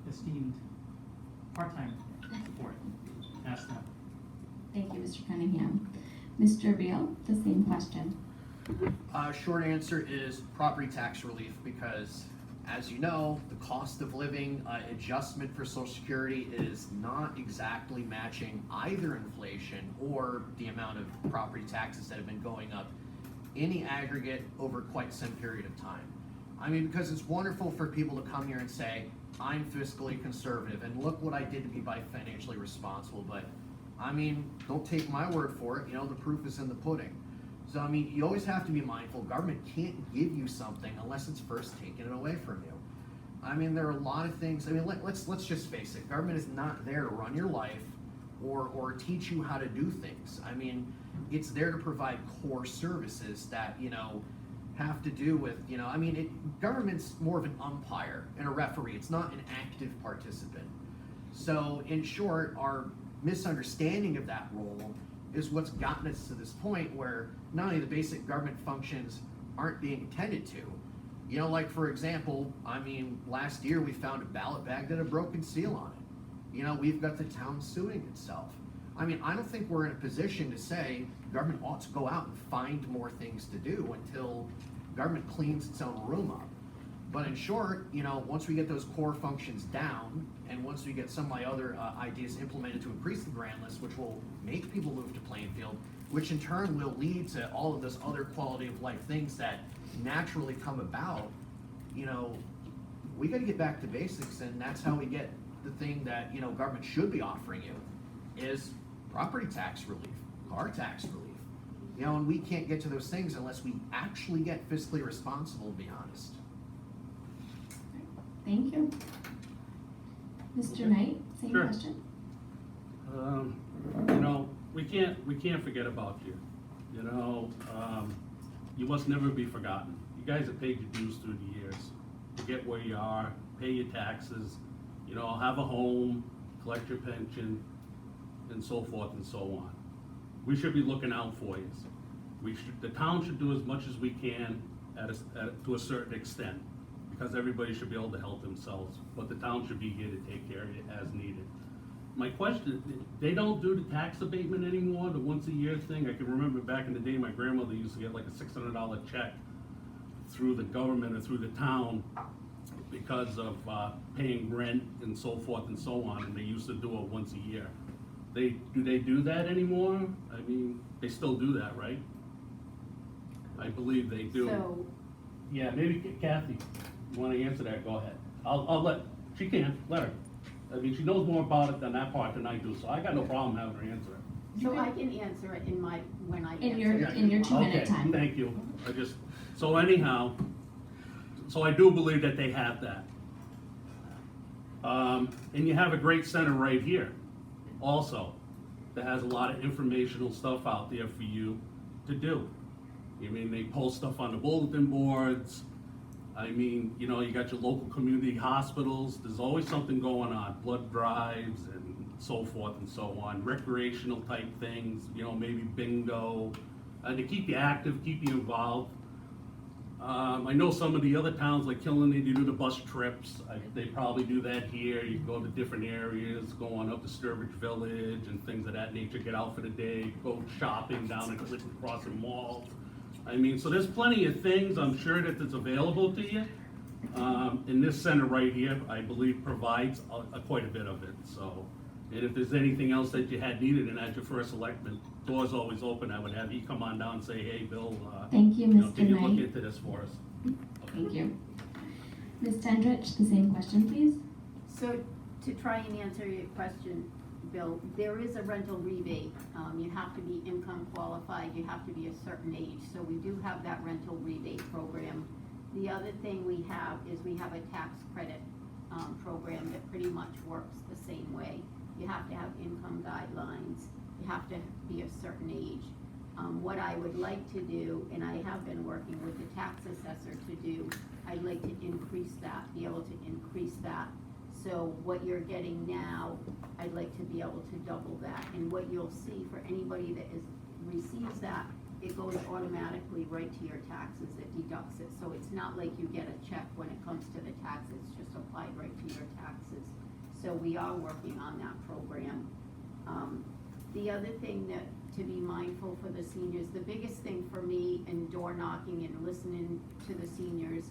esteemed part-time support. Ask them. Thank you, Mr. Cunningham. Mr. Reale, the same question. Short answer is property tax relief, because as you know, the cost of living adjustment for Social Security is not exactly matching either inflation or the amount of property taxes that have been going up in the aggregate over quite some period of time. I mean, because it's wonderful for people to come here and say, I'm fiscally conservative and look what I did to be financially responsible, but I mean, don't take my word for it, you know, the proof is in the pudding. So I mean, you always have to be mindful, government can't give you something unless it's first taken it away from you. I mean, there are a lot of things, I mean, let's just face it, government is not there to run your life or teach you how to do things. I mean, it's there to provide core services that, you know, have to do with, you know, I mean, government's more of an umpire and a referee, it's not an active participant. So in short, our misunderstanding of that role is what's gotten us to this point where not only the basic government functions aren't being attended to, you know, like for example, I mean, last year we found a ballot bag that had a broken seal on it. You know, we've got the town suing itself. I mean, I don't think we're in a position to say government ought to go out and find more things to do until government cleans its own room up. But in short, you know, once we get those core functions down, and once we get some of my other ideas implemented to increase the grant list, which will make people move to Plainfield, which in turn will lead to all of those other quality of life things that naturally come about, you know, we gotta get back to basics, and that's how we get the thing that, you know, government should be offering you, is property tax relief, car tax relief. You know, and we can't get to those things unless we actually get fiscally responsible, to be honest. Thank you. Mr. Knight, same Sure. question. You know, we can't forget about you. You know, you must never be forgotten. You guys have paid your dues through the years to get where you are, pay your taxes, you know, have a home, collect your pension, and so forth and so on. We should be looking out for you. The town should do as much as we can to a certain extent, because everybody should be able to help themselves, but the town should be here to take care of it as needed. My question, they don't do the tax abatement anymore, the once a year thing? I can remember back in the day, my grandmother used to get like a $600 check through the government or through the town because of paying rent and so forth and so on, and they used to do it once a year. Do they do that anymore? I mean, they still do that, right? I believe they do. So, Yeah, maybe Kathy, you wanna answer that, go ahead. I'll let, she can, let her. I mean, she knows more about it than that part than I do, so I got no problem having her answer it. so I can answer it when I In answer. your 2-minute Okay, time. thank you. So anyhow, so I do believe that they have that. And you have a great center right here also, that has a lot of informational stuff out there for you to do. I mean, they post stuff on the bulletin boards. I mean, you know, you got your local community hospitals, there's always something going on, blood drives and so forth and so on, recreational type things, you know, maybe bingo, to keep you active, keep you involved. I know some of the other towns like Killenly, they do the bus trips, they probably do that here, you go to different areas, go on up to Sturbridge Village and things of that nature, get out for the day, go shopping down at Clifton Crossing Mall. I mean, so there's plenty of things, I'm sure that it's available to you. And this center right here, I believe, provides quite a bit of it, so. And if there's anything else that you had needed, and as your first selectman, door's always open, I would have you come on down and say, hey, Bill, Thank you, you know, Mr. can you look Knight. into this for us? Thank you. Ms. Tendrich, the same question, please. So to try and answer your question, Bill, there is a rental rebate. You have to be income qualified, you have to be a certain age, so we do have that rental rebate program. The other thing we have is we have a tax credit program that pretty much works the same way. You have to have income guidelines, you have to be a certain age. What I would like to do, and I have been working with the tax assessor to do, I'd like to increase that, be able to increase that. So what you're getting now, I'd like to be able to double that. And what you'll see for anybody that receives that, it goes automatically right to your taxes, it deducts it. So it's not like you get a check when it comes to the tax, it's just applied right to your taxes. So we are working on that program. The other thing that to be mindful for the seniors, the biggest thing for me in door knocking and listening to the seniors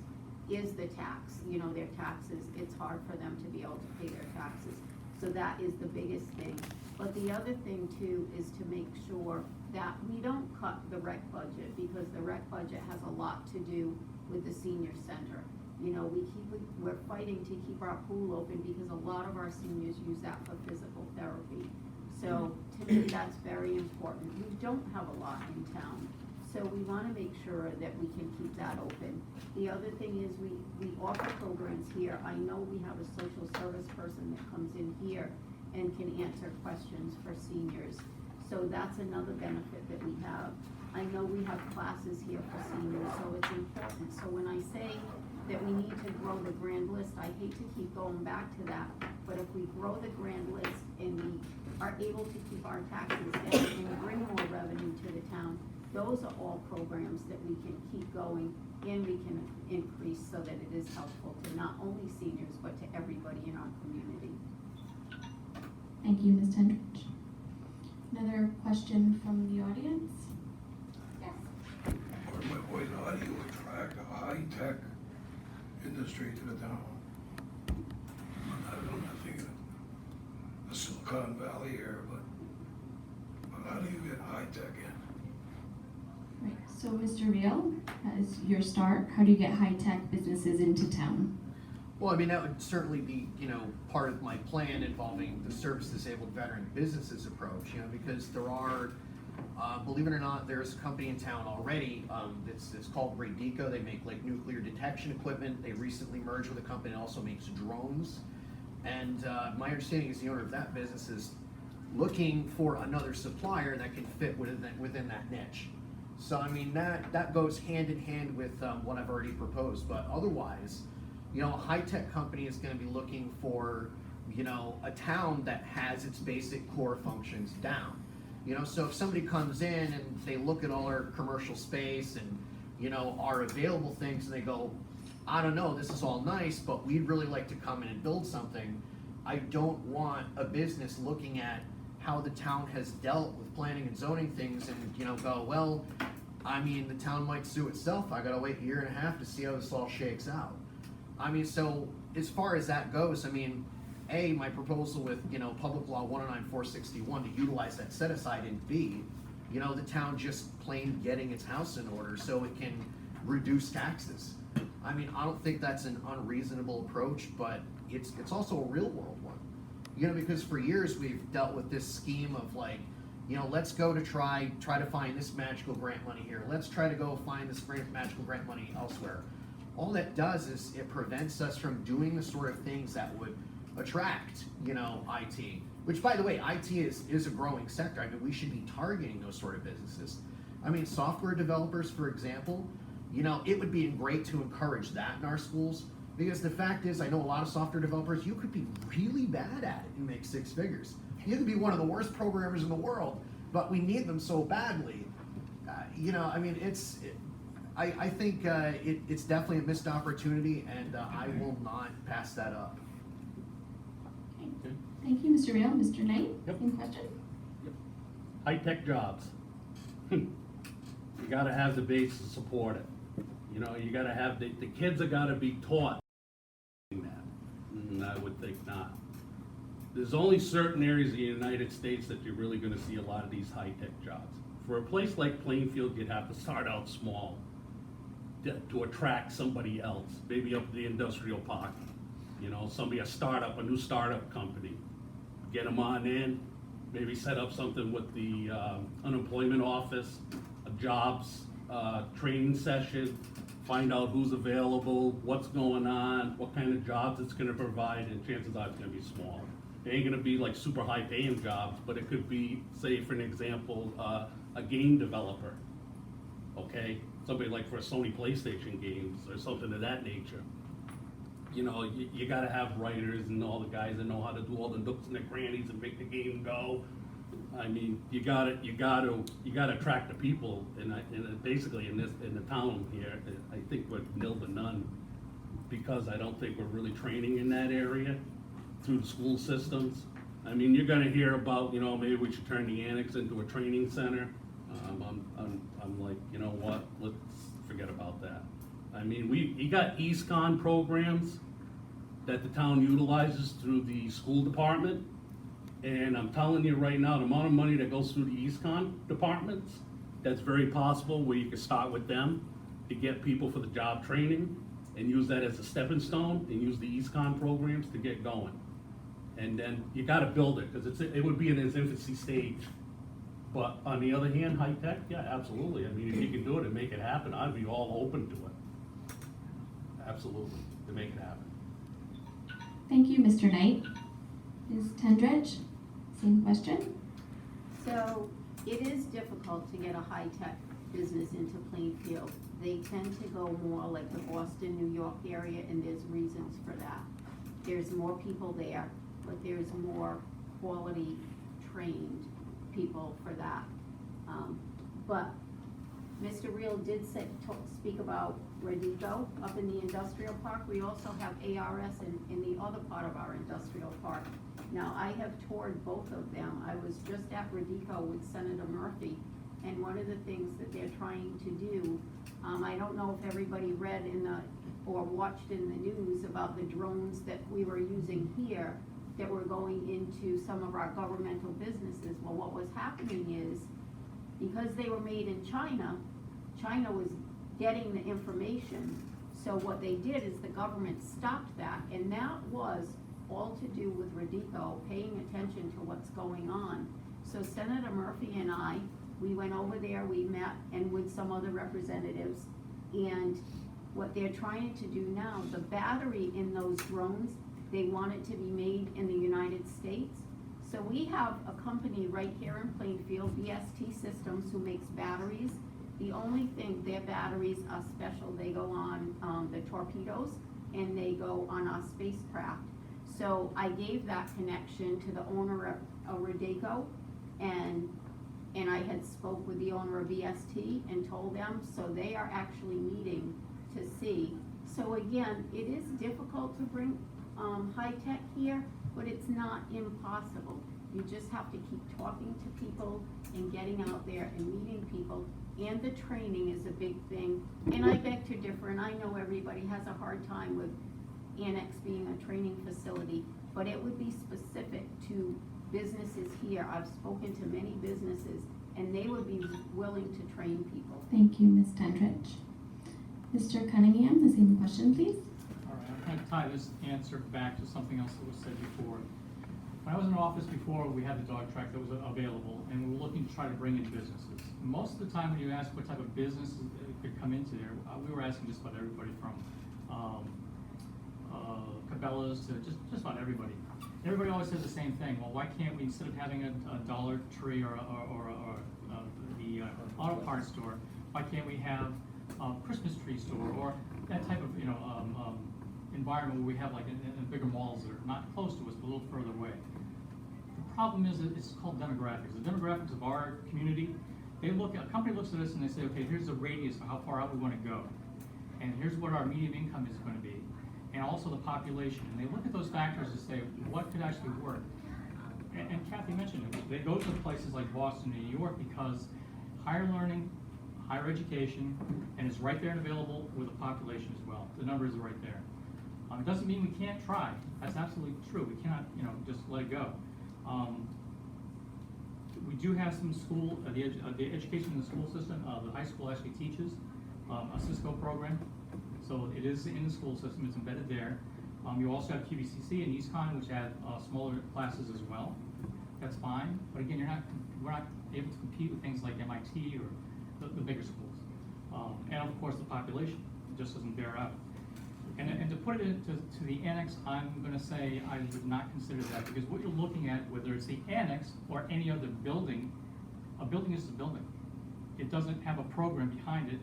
is the tax, you know, their taxes. It's hard for them to be able to pay their taxes. So that is the biggest thing. But the other thing too is to make sure that we don't cut the rec budget, because the rec budget has a lot to do with the senior center. You know, we're fighting to keep our pool open because a lot of our seniors use that for physical therapy. So to me, that's very important. We don't have a lot in town, so we want to make sure that we can keep that open. The other thing is we offer programs here. I know we have a social service person that comes in here and can answer questions for seniors. So that's another benefit that we have. I know we have classes here for seniors, so it's important. So when I say that we need to grow the grand list, I hate to keep going back to that, but if we grow the grand list and we are able to keep our taxes down and bring more revenue to the town, those are all programs that we can keep going and we can increase so that it is helpful to not only seniors, but to everybody in our community. Thank you, Ms. Tendrich. Another question from the audience? Yes. How do you attract a high-tech industry to the town? I'm not thinking of Silicon Valley here, but how do you get high-tech in? Right, so Mr. Reale, as your start, how do you get high-tech businesses into town? Well, I mean, that would certainly be, you know, part of my plan involving the service-disabled veteran businesses approach, you know, because there are, believe it or not, there's a company in town already that's called Reale. They make like nuclear detection equipment. They recently merged with a company that also makes drones. And my understanding is the owner of that business is looking for another supplier that can fit within that niche. So I mean, that goes hand in hand with what I've already proposed. But otherwise, you know, a high-tech company is going to be looking for, you know, a town that has its basic core functions down. You know, so if somebody comes in and they look at all our commercial space and, you know, our available things, and they go, I don't know, this is all nice, but we'd really like to come in and build something. I don't want a business looking at how the town has dealt with planning and zoning things and, you know, go, well, I mean, the town might sue itself. I gotta wait a year and a half to see how this all shakes out. I mean, so as far as that goes, I mean, A, my proposal with, you know, Public Law 109461 to utilize that set aside, and B, you know, the town just plain getting its house in order so it can reduce taxes. I mean, I don't think that's an unreasonable approach, but it's also a real world one. You know, because for years we've dealt with this scheme of like, you know, let's go to try to find this magical grant money here. Let's try to go find this magical grant money elsewhere. All that does is it prevents us from doing the sort of things that would attract, you know, IT. Which, by the way, IT is a growing sector. I mean, we should be targeting those sort of businesses. I mean, software developers, for example, you know, it would be great to encourage that in our schools, because the fact is, I know a lot of software developers, you could be really bad at it and make six figures. You could be one of the worst programmers in the world, but we need them so badly. You know, I mean, I think it's definitely a missed opportunity, and I will not pass that up. Okay. Thank you, Mr. Reale. Mr. Knight, Yep. same question? High-tech jobs. You gotta have the base to support it. You know, you gotta have, the kids are gotta be taught that. And I would think not. There's only certain areas of the United States that you're really gonna see a lot of these high-tech jobs. For a place like Plainfield, you'd have to start out small to attract somebody else, maybe up the industrial park. You know, a new startup company. Get them on in, maybe set up something with the unemployment office, a jobs training session, find out who's available, what's going on, what kind of jobs it's gonna provide, and chances are it's gonna be small. It ain't gonna be like super high paying jobs, but it could be, say for an example, a game developer, okay? Somebody like for a Sony PlayStation games or something of that nature. You know, you gotta have writers and all the guys that know how to do all the nooks and the crannies and make the game go. I mean, you gotta attract the people, and basically in the town here, I think we're nil to none, because I don't think we're really training in that area through the school systems. I mean, you're gonna hear about, you know, maybe we should turn the annex into a training center. I'm like, you know what, let's forget about that. I mean, you got EastCon programs that the town utilizes through the school department. And I'm telling you right now, the amount of money that goes through the EastCon departments, that's very possible where you can start with them to get people for the job training and use that as a stepping stone and use the EastCon programs to get going. And then you gotta build it, because it would be in its infancy stage. But on the other hand, high tech, yeah, absolutely. I mean, if you can do it and make it happen, I'd be all open to it. Absolutely, to make it happen. Thank you, Mr. Knight. Ms. Tendrich, same question? So it is difficult to get a high-tech business into Plainfield. They tend to go more like the Boston, New York area, and there's reasons for that. There's more people there, but there's more quality trained people for that. But Mr. Reale did speak about Radico up in the industrial park. We also have ARS in the other part of our industrial park. Now, I have toured both of them. I was just at Radico with Senator Murphy, and one of the things that they're trying to do, I don't know if everybody read or watched in the news about the drones that we were using here that were going into some of our governmental businesses. Well, what was happening is, because they were made in China, China was getting the information. So what they did is the government stopped that, and that was all to do with Radico paying attention to what's going on. So Senator Murphy and I, we went over there, we met, and with some other representatives, and what they're trying to do now, the battery in those drones, they want it to be made in the United States. So we have a company right here in Plainfield, BST Systems, who makes batteries. The only thing, their batteries are special. They go on the torpedoes, and they go on our spacecraft. So I gave that connection to the owner of Radico, and and I had spoke with the owner of VST and told them, so they are actually meeting to see. So again, it is difficult to bring, high tech here, but it's not impossible. You just have to keep talking to people and getting out there and meeting people, and the training is a big thing. And I beg to differ, and I know everybody has a hard time with Annex being a training facility, but it would be specific to businesses here. I've spoken to many businesses, and they would be willing to train people. Thank you, Ms. Tendrich. Mr. Cunningham, the same question, please. All right, I'm gonna tie this answer back to something else that was said before. When I was in office before, we had the dog track that was available, and we were looking to try to bring in businesses. Most of the time, when you ask what type of business could come into there, we were asking just about everybody from Cabela's to just about everybody. Everybody always says the same thing. Well, why can't we, instead of having a Dollar Tree or the auto parts store, why can't we have a Christmas tree store or that type of environment where we have like in bigger malls that are not close to us but a little further away. The problem is that it's called demographics. The demographics of our community, a company looks at us and they say, okay, here's the radius of how far out we want to go, and here's what our median income is going to be, and also the population. And they look at those factors and say, what could actually work? And Cathy mentioned it. They go to places like Boston and New York because higher learning, higher education, and it's right there and available with the population as well. The numbers are right there. It doesn't mean we can't try. That's absolutely true. We cannot, just let it go. We do have some school, the education in the school system. The high school actually teaches a Cisco program, so it is in the school system. It's embedded there. You also have QVCC and EastCon, which have smaller classes as well. That's fine, but again, we're not able to compete with things like MIT or the bigger schools. And of course, the population just doesn't bear out. And to put it into the annex, I'm going to say I would not consider that, because what you're looking at, whether it's the annex or any other building, a building is a building. It doesn't have a program behind it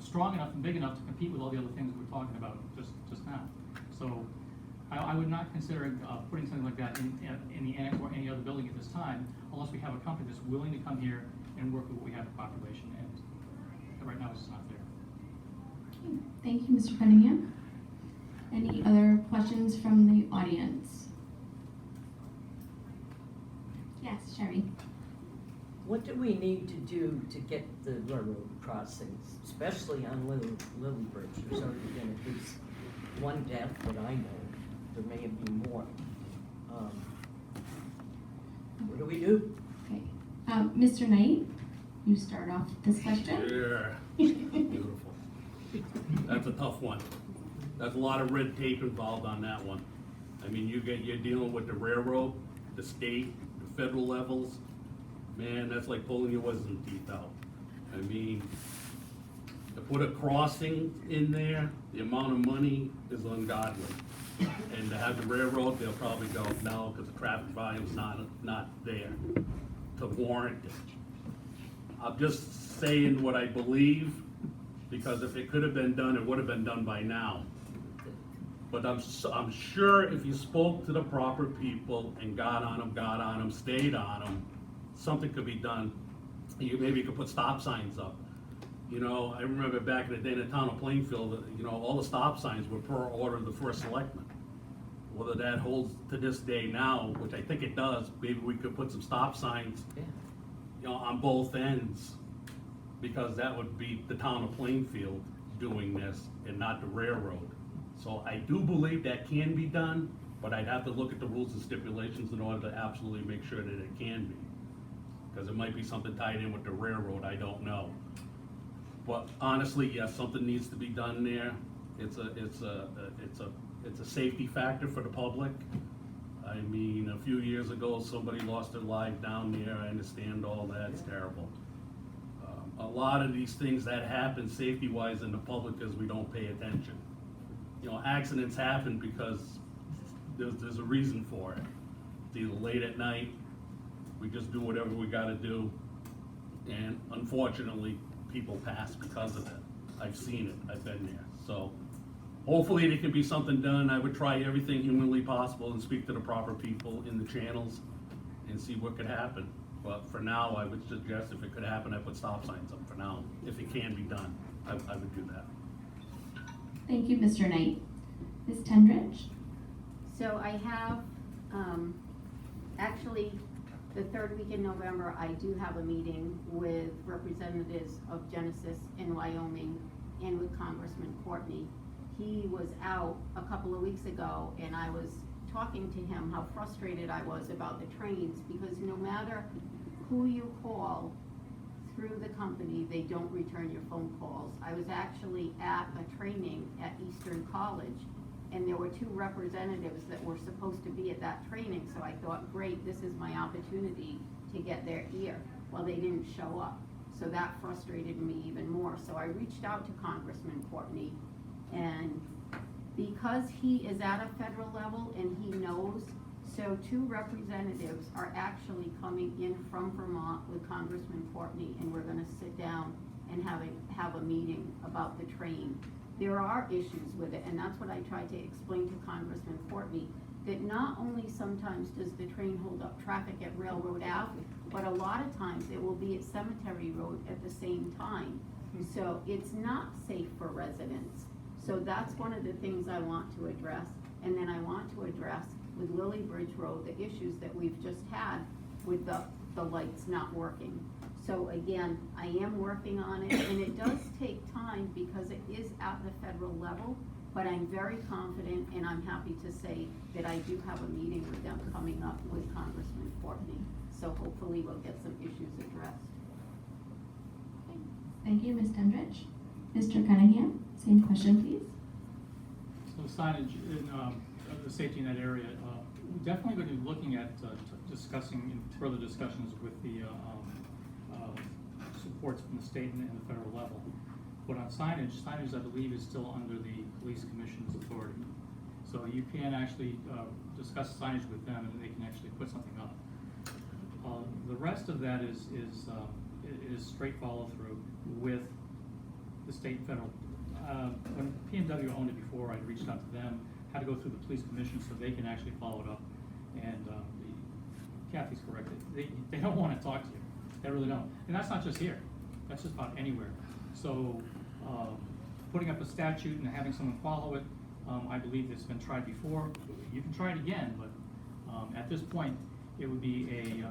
strong enough and big enough to compete with all the other things we're talking about just now. So I would not consider putting something like that in the annex or any other building at this time, unless we have a company that's willing to come here and work with what we have in population, and right now it's just not there. Thank you, Mr. Cunningham. Any other questions from the audience? Yes, Sherry. What do we need to do to get the railroad crossings, especially on Lily Bridge? There's already been at least one death that I know. There may have been more. What do we do? Okay. Mr. Knight, you start off this question. Sure. Beautiful. That's a tough one. There's a lot of red tape involved on that one. I mean, you're dealing with the railroad, the state, the federal levels. Man, that's like pulling your wisdom teeth out. I mean, to put a crossing in there, the amount of money is ungodly. And to have the railroad, they'll probably go, no, because the traffic volume's not there to warrant it. I'm just saying what I believe, because if it could have been done, it would have been done by now. But I'm sure if you spoke to the proper people and got on them, stayed on them, something could be done. Maybe you could put stop signs up. I remember back in the day in the town of Plainfield, all the stop signs were per order of the first selectman. Whether that holds to this day now, which I think it does, maybe we could put some stop signs, on both ends, because that would be the town of Plainfield doing this and not the railroad. So I do believe that can be done, but I'd have to look at the rules and stipulations in order to absolutely make sure that it can be. Because it might be something tied in with the railroad, I don't know. But honestly, yes, something needs to be done there. It's a safety factor for the public. I mean, a few years ago, somebody lost their life down there. I understand all that, it's terrible. A lot of these things that happen safety-wise in the public is we don't pay attention. Accidents happen because there's a reason for it. It's either late at night, we just do whatever we gotta do, and unfortunately, people pass because of it. I've seen it, I've been there. So hopefully there can be something done. I would try everything humanly possible and speak to the proper people in the channels and see what could happen. But for now, I would suggest if it could happen, I put stop signs up for now. If it can be done, I would do that. Thank you, Mr. Knight. Ms. Tendrich? So I have, actually, the third week in November, I do have a meeting with representatives of Genesis in Wyoming and with Congressman Courtney. He was out a couple of weeks ago, and I was talking to him how frustrated I was about the trains, because no matter who you call through the company, they don't return your phone calls. I was actually at a training at Eastern College, and there were 2 representatives that were supposed to be at that training, so I thought, great, this is my opportunity to get their ear. Well, they didn't show up, so that frustrated me even more. So I reached out to Congressman Courtney, and because he is at a federal level and he knows, so 2 representatives are actually coming in from Vermont with Congressman Courtney, and we're gonna sit down and have a meeting about the train. There are issues with it, and that's what I tried to explain to Congressman Courtney, that not only sometimes does the train hold up traffic at Railroad Ave, but a lot of times it will be at Cemetery Road at the same time. So it's not safe for residents. So that's one of the things I want to address. And then I want to address with Lily Bridge Road, the issues that we've just had with the lights not working. So again, I am working on it, and it does take time because it is at the federal level, but I'm very confident, and I'm happy to say that I do have a meeting with them coming up with Congressman Courtney. So hopefully we'll get some issues addressed. Thank you, Ms. Tendrich. Mr. Cunningham, same question, please. So the signage in the safety in that area, we're definitely going to be looking at discussing in further discussions with the supports from the state and the federal level. But on signage I believe is still under the police commission's authority. So you can actually discuss signage with them, and they can actually put something up. The rest of that is straight follow through with the state and federal. When PMW owned it before, I'd reached out to them, had to go through the police commission so they can actually follow it up. And Cathy's correct, they don't want to talk to you. They really don't. And that's not just here, that's just about anywhere. So putting up a statute and having someone follow it, I believe it's been tried before. You can try it again, but at this point, it would be a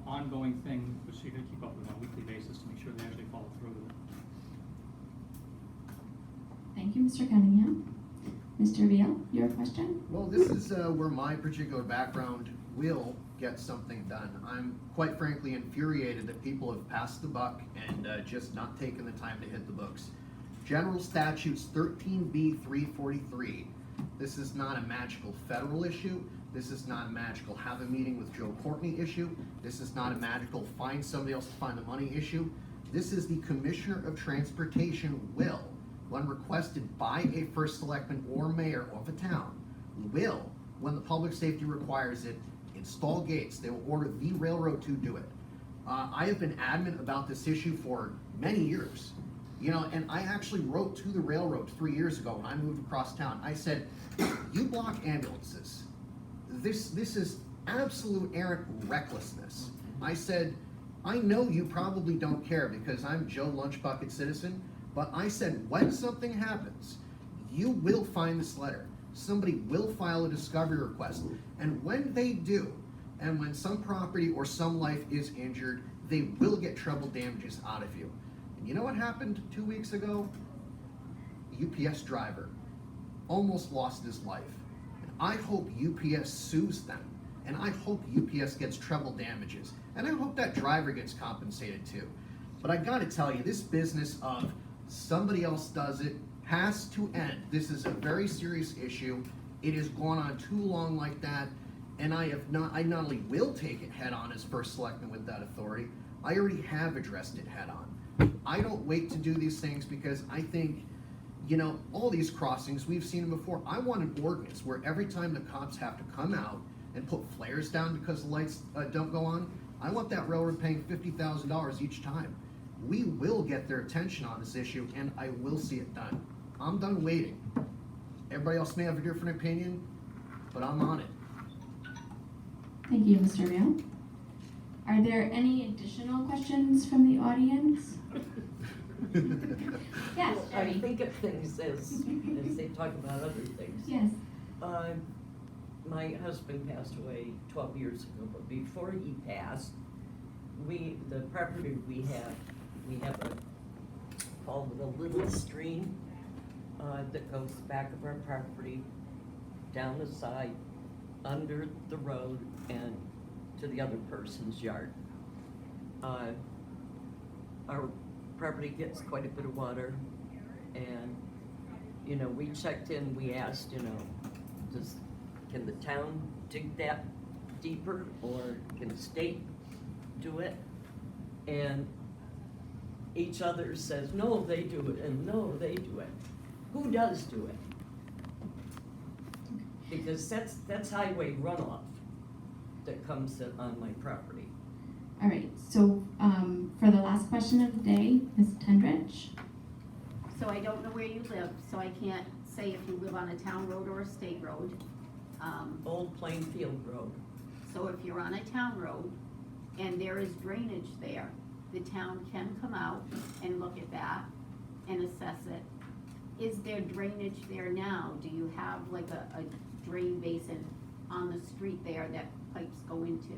ongoing thing which you're going to keep up with on a weekly basis to make sure they actually follow through with it. Thank you, Mr. Cunningham. Mr. Reale, your question? Well, this is where my particular background will get something done. I'm quite frankly infuriated that people have passed the buck and just not taken the time to hit the books. General Statutes 13B 343. This is not a magical federal issue. This is not a magical have a meeting with Joe Courtney issue. This is not a magical find somebody else to find the money issue. This is the Commissioner of Transportation will, when requested by a first selectman or mayor of a town, will, when the public safety requires it, install gates. They will order the railroad to do it. I have been adamant about this issue for many years. You know, and I actually wrote to the railroad 3 years ago when I moved across town. I said, you block ambulances. This is absolute errant recklessness. I said, I know you probably don't care because I'm Joe Lunchbucket Citizen, but I said, when something happens, you will find this letter. Somebody will file a discovery request. And when they do, and when some property or some life is injured, they will get treble damages out of you. And you know what happened 2 weeks ago? A UPS driver almost lost his life. And I hope UPS sues them. And I hope UPS gets treble damages. And I hope that driver gets compensated too. But I gotta tell you, this business of somebody else does it has to end. This is a very serious issue. It has gone on too long like that, and I not only will take it head on as first selectman with that authority, I already have addressed it head on. I don't wait to do these things because I think, you know, all these crossings, we've seen them before. I want an ordinance where every time the cops have to come out and put flares down because the lights don't go on, I want that railroad paying $50,000 each time. We will get their attention on this issue, and I will see it done. I'm done waiting. Everybody else may have a different opinion, but I'm on it. Thank you, Mr. Reale. Are there any additional questions from the audience? Yes, I Debbie. think of things as they talk about other things. Yes. My husband passed away 12 years ago, but before he passed, the property we have called a little stream that goes back of our property, down the side, under the road, and to the other person's yard. Our property gets quite a bit of water, and, you know, we checked in, we asked, you know, can the town dig that deeper, or can the state do it? And each other says, no, they do it, and no, they do it. Who does do it? Because that's highway runoff that comes on my property. All right, so for the last question of the day, Ms. Tendrich. So I don't know where you live, so I can't say if you live on a town road or a state road. Old Plainfield Road. So if you're on a town road and there is drainage there, the town can come out and look at that and assess it. Is there drainage there now? Do you have like a drain basin on the street there that pipes go into?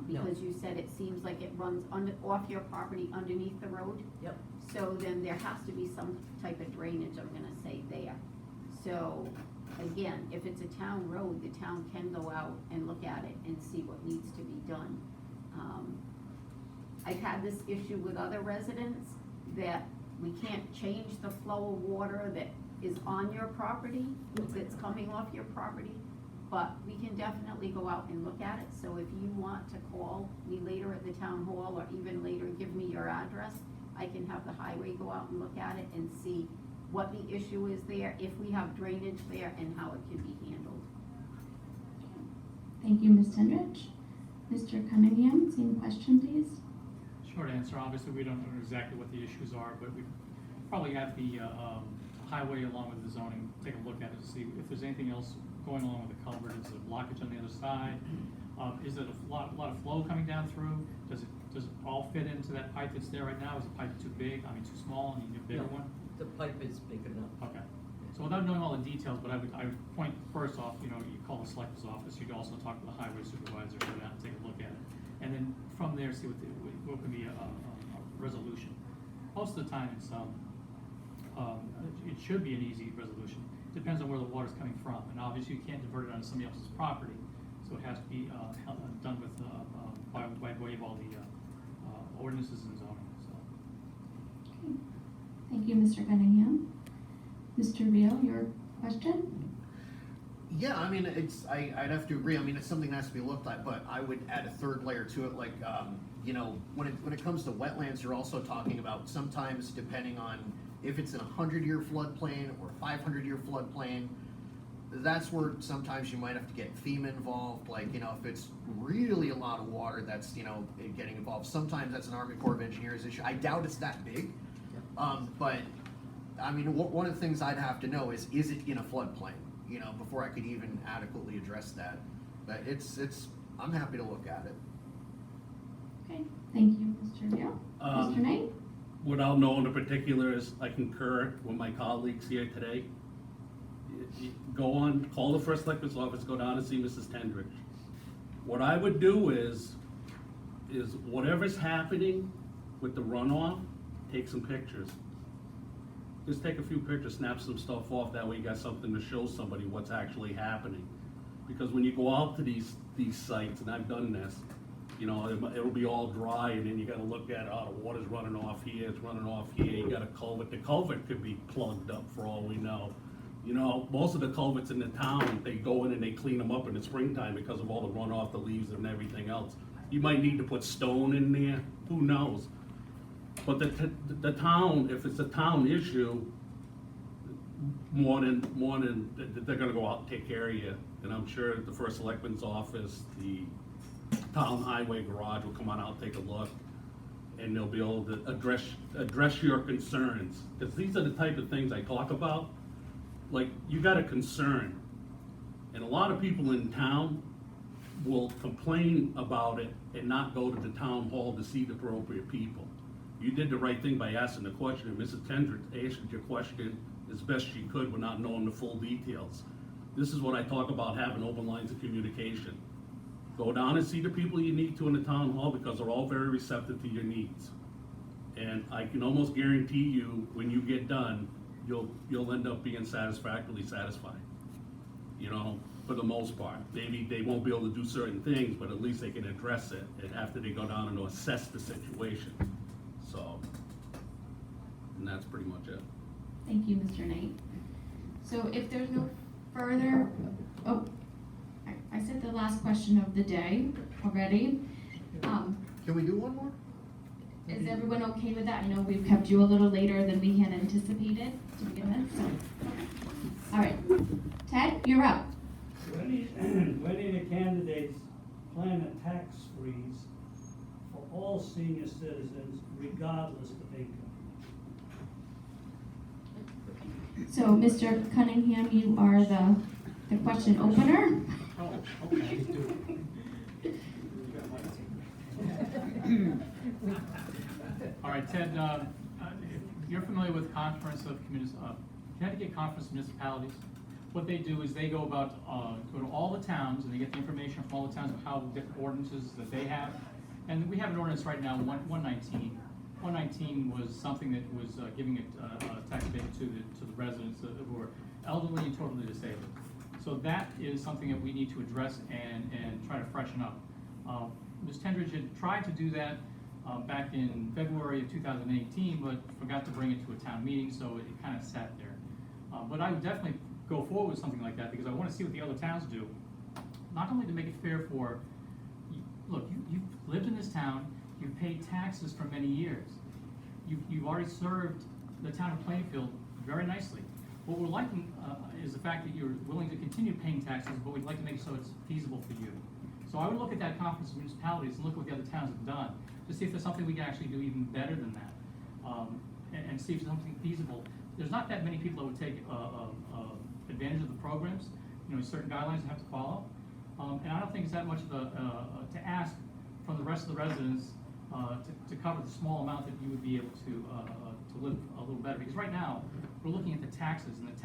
No. Because you said it seems like it runs off your property underneath the road? Yep. So then there has to be some type of drainage, I'm gonna say, there. So, again, if it's a town road, the town can go out and look at it and see what needs to be done. I've had this issue with other residents, that we can't change the flow of water that is on your property, that's coming off your property, but we can definitely go out and look at it. So if you want to call me later at the town hall, or even later give me your address, I can have the highway go out and look at it and see what the issue is there, if we have drainage there, and how it can be handled. Thank you, Ms. Tendrich. Mr. Cunningham, same question, please. Short answer, obviously, we don't know exactly what the issues are, but we probably have the highway along with the zoning, take a look at it to see if there's anything else going on with the culvert. Is there blockage on the other side? Is it a lot of flow coming down through? Does it all fit into that pipe that's there right now? Is the pipe too big, too small, and you need a bigger No. one? The pipe is big enough. Okay. So without knowing all the details, but I would point first off, you call the selectman's office. You'd also talk to the highway supervisor, go down and take a look at it. And then from there, see what could be a resolution. Most of the time, it should be an easy resolution. Depends on where the water's coming from, and obviously you can't divert it onto somebody else's property, so it has to be done with by way of all the ordinances and zoning. So. Okay. Thank you, Mr. Cunningham. Mr. Reale, your question? Yeah, I mean, I'd have to agree. I mean, it's something that has to be looked at, but I would add a third layer to it. Like, when it comes to wetlands, you're also talking about sometimes depending on if it's in a 100-year floodplain or a 500-year floodplain, that's where sometimes you might have to get FEMA involved. Like, if it's really a lot of water that's, getting involved. Sometimes that's an Army Corps of Engineers issue. I doubt it's that big. But, I mean, one of the things I'd have to know is it in a floodplain? Before I could even adequately address that. But I'm happy to look at it. Okay, thank you, Mr. Reale. Mr. Knight? Without knowing the particulars, I concur with my colleagues here today. Call the first selectman's office, go down and see Mrs. Tendrich. What I would do is whatever's happening with the runoff, take some pictures. Just take a few pictures, snap some stuff off, that way you got something to show somebody what's actually happening. Because when you go out to these sites, and I've done this, it'll be all dry, and then you gotta look at, the water's running off here, it's running off here, you got a culvert, the culvert could be plugged up for all we know. Most of the culverts in the town, they go in and they clean them up in the springtime because of all the runoff, the leaves and everything else. You might need to put stone in there, who knows? But the town, if it's a town issue, more than they're gonna go out and take care of you. And I'm sure the first selectman's office, the town highway garage will come on out, take a look, and they'll be able to address your concerns. Because these are the type of things I talk about. Like, you got a concern, and a lot of people in town will complain about it and not go to the town hall to see the appropriate people. You did the right thing by asking the question, and Mrs. Tendrich answered your question as best she could without knowing the full details. This is what I talk about, having open lines of communication. Go down and see the people you need to in the town hall, because they're all very receptive to your needs. And I can almost guarantee you, when you get done, you'll end up being satisfactorily satisfied. You know, for the most part. Maybe they won't be able to do certain things, but at least they can address it and after they go down and assess the situation. So, and that's pretty much it. Thank you, Mr. Knight. So if there's no further, I said the last question of the day already. Can we do one more? Is everyone okay with that? I know we've kept you a little later than we had anticipated to begin with, so. All right, Ted, you're up. When any of the candidates plan a tax freeze for all senior citizens regardless of income? So, Mr. Cunningham, you are the question opener. Oh, okay. All right, Ted, if you're familiar with Connecticut Conference of Municipalities, what they do is they go about, go to all the towns, and they get the information from all the towns of how different ordinances that they have. And we have an ordinance right now, 119. 119 was something that was giving a tax abatement to the residents who are elderly and totally disabled. So that is something that we need to address and try to freshen up. Ms. Tendrich had tried to do that back in February of 2018, but forgot to bring it to a town meeting, so it kind of sat there. But I would definitely go forward with something like that, because I want to see what the other towns do. Not only to make it fair for, look, you've lived in this town, you've paid taxes for many years. You've already served the town of Plainfield very nicely. What we're liking is the fact that you're willing to continue paying taxes, but we'd like to make it so it's feasible for you. So I would look at that conference of municipalities and look at what the other towns have done, to see if there's something we can actually do even better than that, and see if there's something feasible. There's not that many people that would take advantage of the programs. You know, certain guidelines you have to follow, and I don't think it's that much of to ask from the rest of the residents to cover the small amount that you would be able to live a little better. Because right now we're looking at the taxes, and the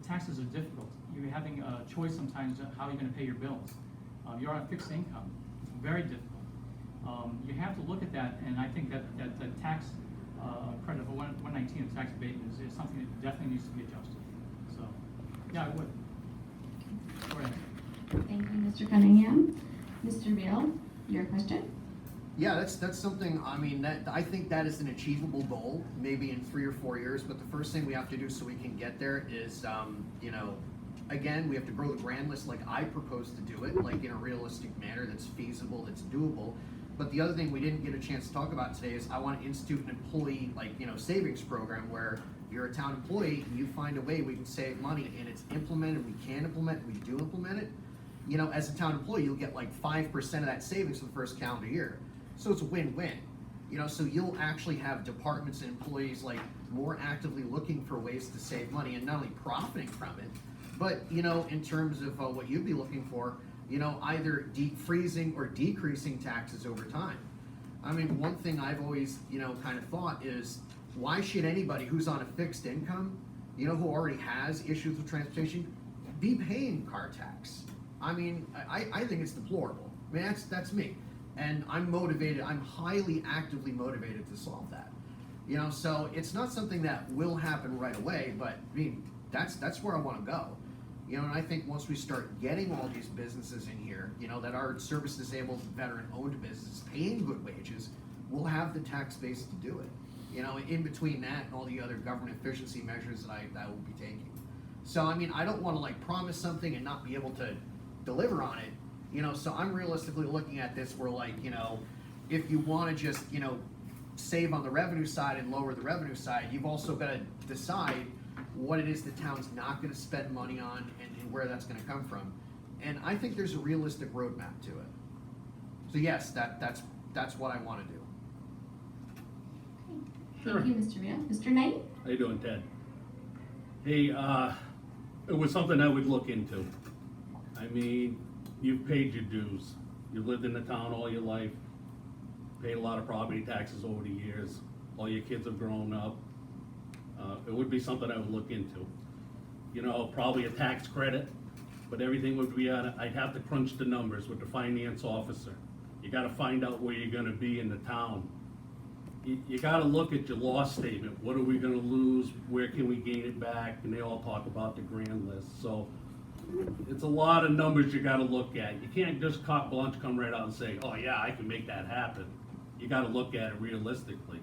taxes are difficult. You're having a choice sometimes of how you're going to pay your bills. You're on a fixed income. It's very difficult. You have to look at that, and I think that the tax credit for 119 of tax abatement is something that definitely needs to be adjusted. So, yeah, I would. Go ahead. Thank you, Mr. Cunningham. Mr. Reale, your question? Yeah, that's something, I mean, I think that is an achievable goal, maybe in 3 or 4 years, but the first thing we have to do so we can get there is, you know, again, we have to grow the grand list like I propose to do it, like in a realistic manner that's feasible, that's doable. But the other thing we didn't get a chance to talk about today is I want to institute an employee, savings program where you're a town employee and you find a way we can save money, and it's implemented, we can implement it, we do implement it. You know, as a town employee, you'll get like 5% of that savings for the first calendar year. So it's a win-win. You know, so you'll actually have departments and employees like more actively looking for ways to save money and not only profiting from it, but, you know, in terms of what you'd be looking for, you know, either freezing or decreasing taxes over time. I mean, one thing I've always, you know, kind of thought is, why should anybody who's on a fixed income, you know, who already has issues with transportation, be paying car tax? I mean, I think it's deplorable. I mean, that's me. And I'm motivated, I'm highly actively motivated to solve that. You know, so it's not something that will happen right away, but I mean, that's where I want to go. You know, and I think once we start getting all these businesses in here, you know, that are service disabled, veteran owned businesses paying good wages, we'll have the tax base to do it. You know, in between that and all the other government efficiency measures that I will be taking. So, I mean, I don't want to like promise something and not be able to deliver on it. You know, so I'm realistically looking at this where, like, you know, if you want to just, you know, save on the revenue side and lower the revenue side, you've also got to decide what it is the town's not going to spend money on and where that's going to come from. And I think there's a realistic roadmap to it. So yes, that's what I want to do. Thank you, Mr. Reale. Mr. Knight? How you doing, Ted? Hey, it was something I would look into. I mean, you've paid your dues. you've lived in the town all your life, paid a lot of property taxes over the years, all your kids have grown up. It would be something I would look into. You know, probably a tax credit, but everything would be on, I'd have to crunch the numbers with the finance officer. You gotta find out where you're gonna be in the town. You gotta look at your loss statement, what are we gonna lose, where can we gain it back, and they all talk about the grand list, so it's a lot of numbers you gotta look at. You can't just carte blanche come right out and say, oh yeah, I can make that happen. You gotta look at it realistically.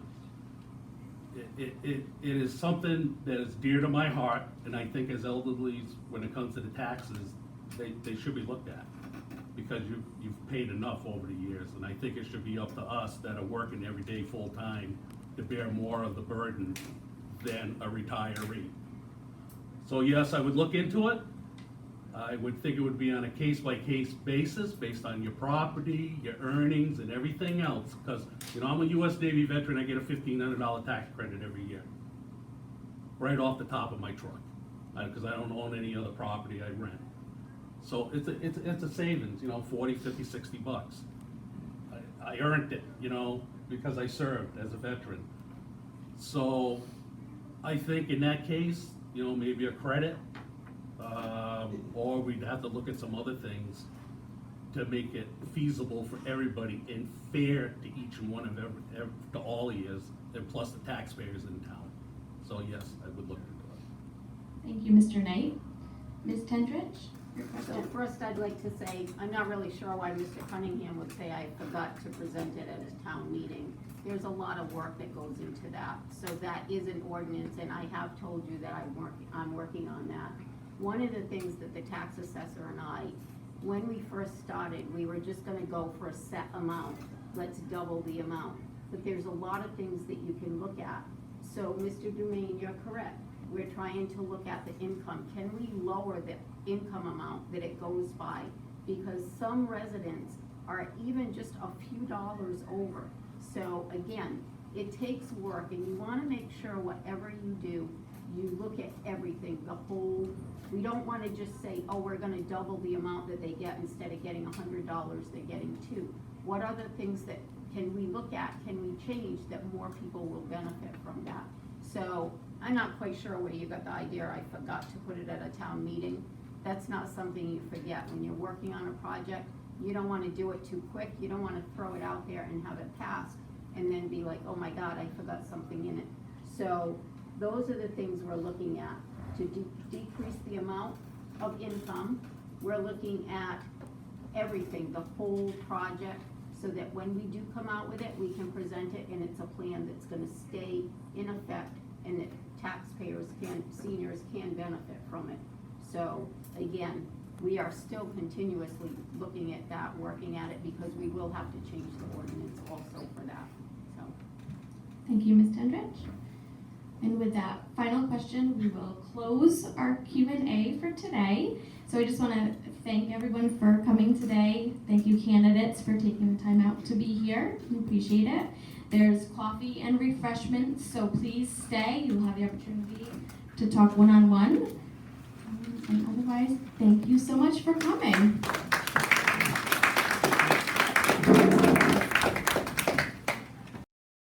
It is something that is dear to my heart, and I think as elderlies, when it comes to the taxes, they should be looked at. Because you've paid enough over the years, and I think it should be up to us that are working every day full-time to bear more of the burden than a retiree. So yes, I would look into it. I would think it would be on a case-by-case basis, based on your property, your earnings, and everything else. Because, you know, I'm a US Navy veteran, I get a $1,500 tax credit every year. Right off the top of my truck, because I don't own any other property, I rent. So it's a savings, you know, 40, 50, 60 bucks. I earned it, you know, because I served as a veteran. So I think in that case, you know, maybe a credit, or we'd have to look at some other things to make it feasible for everybody and fair to each and one of to all of you, and plus the taxpayers in town. So yes, I would look into it. Thank you, Mr. Knight. Ms. Tendrich, your So question? first, I'd like to say, I'm not really sure why Mr. Cunningham would say I forgot to present it at a town meeting. There's a lot of work that goes into that, so that is an ordinance, and I have told you that I'm working on that. One of the things that the tax assessor and I, when we first started, we were just gonna go for a set amount, let's double the amount. But there's a lot of things that you can look at. So, Mr. Dumaine, you're correct. We're trying to look at the income. Can we lower the income amount that it goes by? Because some residents are even just a few dollars over. So again, it takes work, and you wanna make sure whatever you do, you look at everything, the whole, we don't wanna just say, oh, we're gonna double the amount that they get, instead of getting $100, they're getting $2. What other things that can we look at, can we change that more people will benefit from that? So, I'm not quite sure where you got the idea, I forgot to put it at a town meeting. That's not something you forget. When you're working on a project, you don't wanna do it too quick, you don't wanna throw it out there and have it pass, and then be like, oh my God, I forgot something in it. So, those are the things we're looking at, to decrease the amount of income. We're looking at everything, the whole project, so that when we do come out with it, we can present it, and it's a plan that's gonna stay in effect, and that taxpayers seniors can benefit from it. So, again, we are still continuously looking at that, working at it, because we will have to change the ordinance also for that, so. Thank you, Ms. Tendrich. And with that final question, we will close our Q&A for today. So I just want to thank everyone for coming today. Thank you, candidates, for taking the time out to be here. We appreciate it. There's coffee and refreshments, so please stay. You'll have the opportunity to talk one-on-one. And otherwise, thank you so much for coming.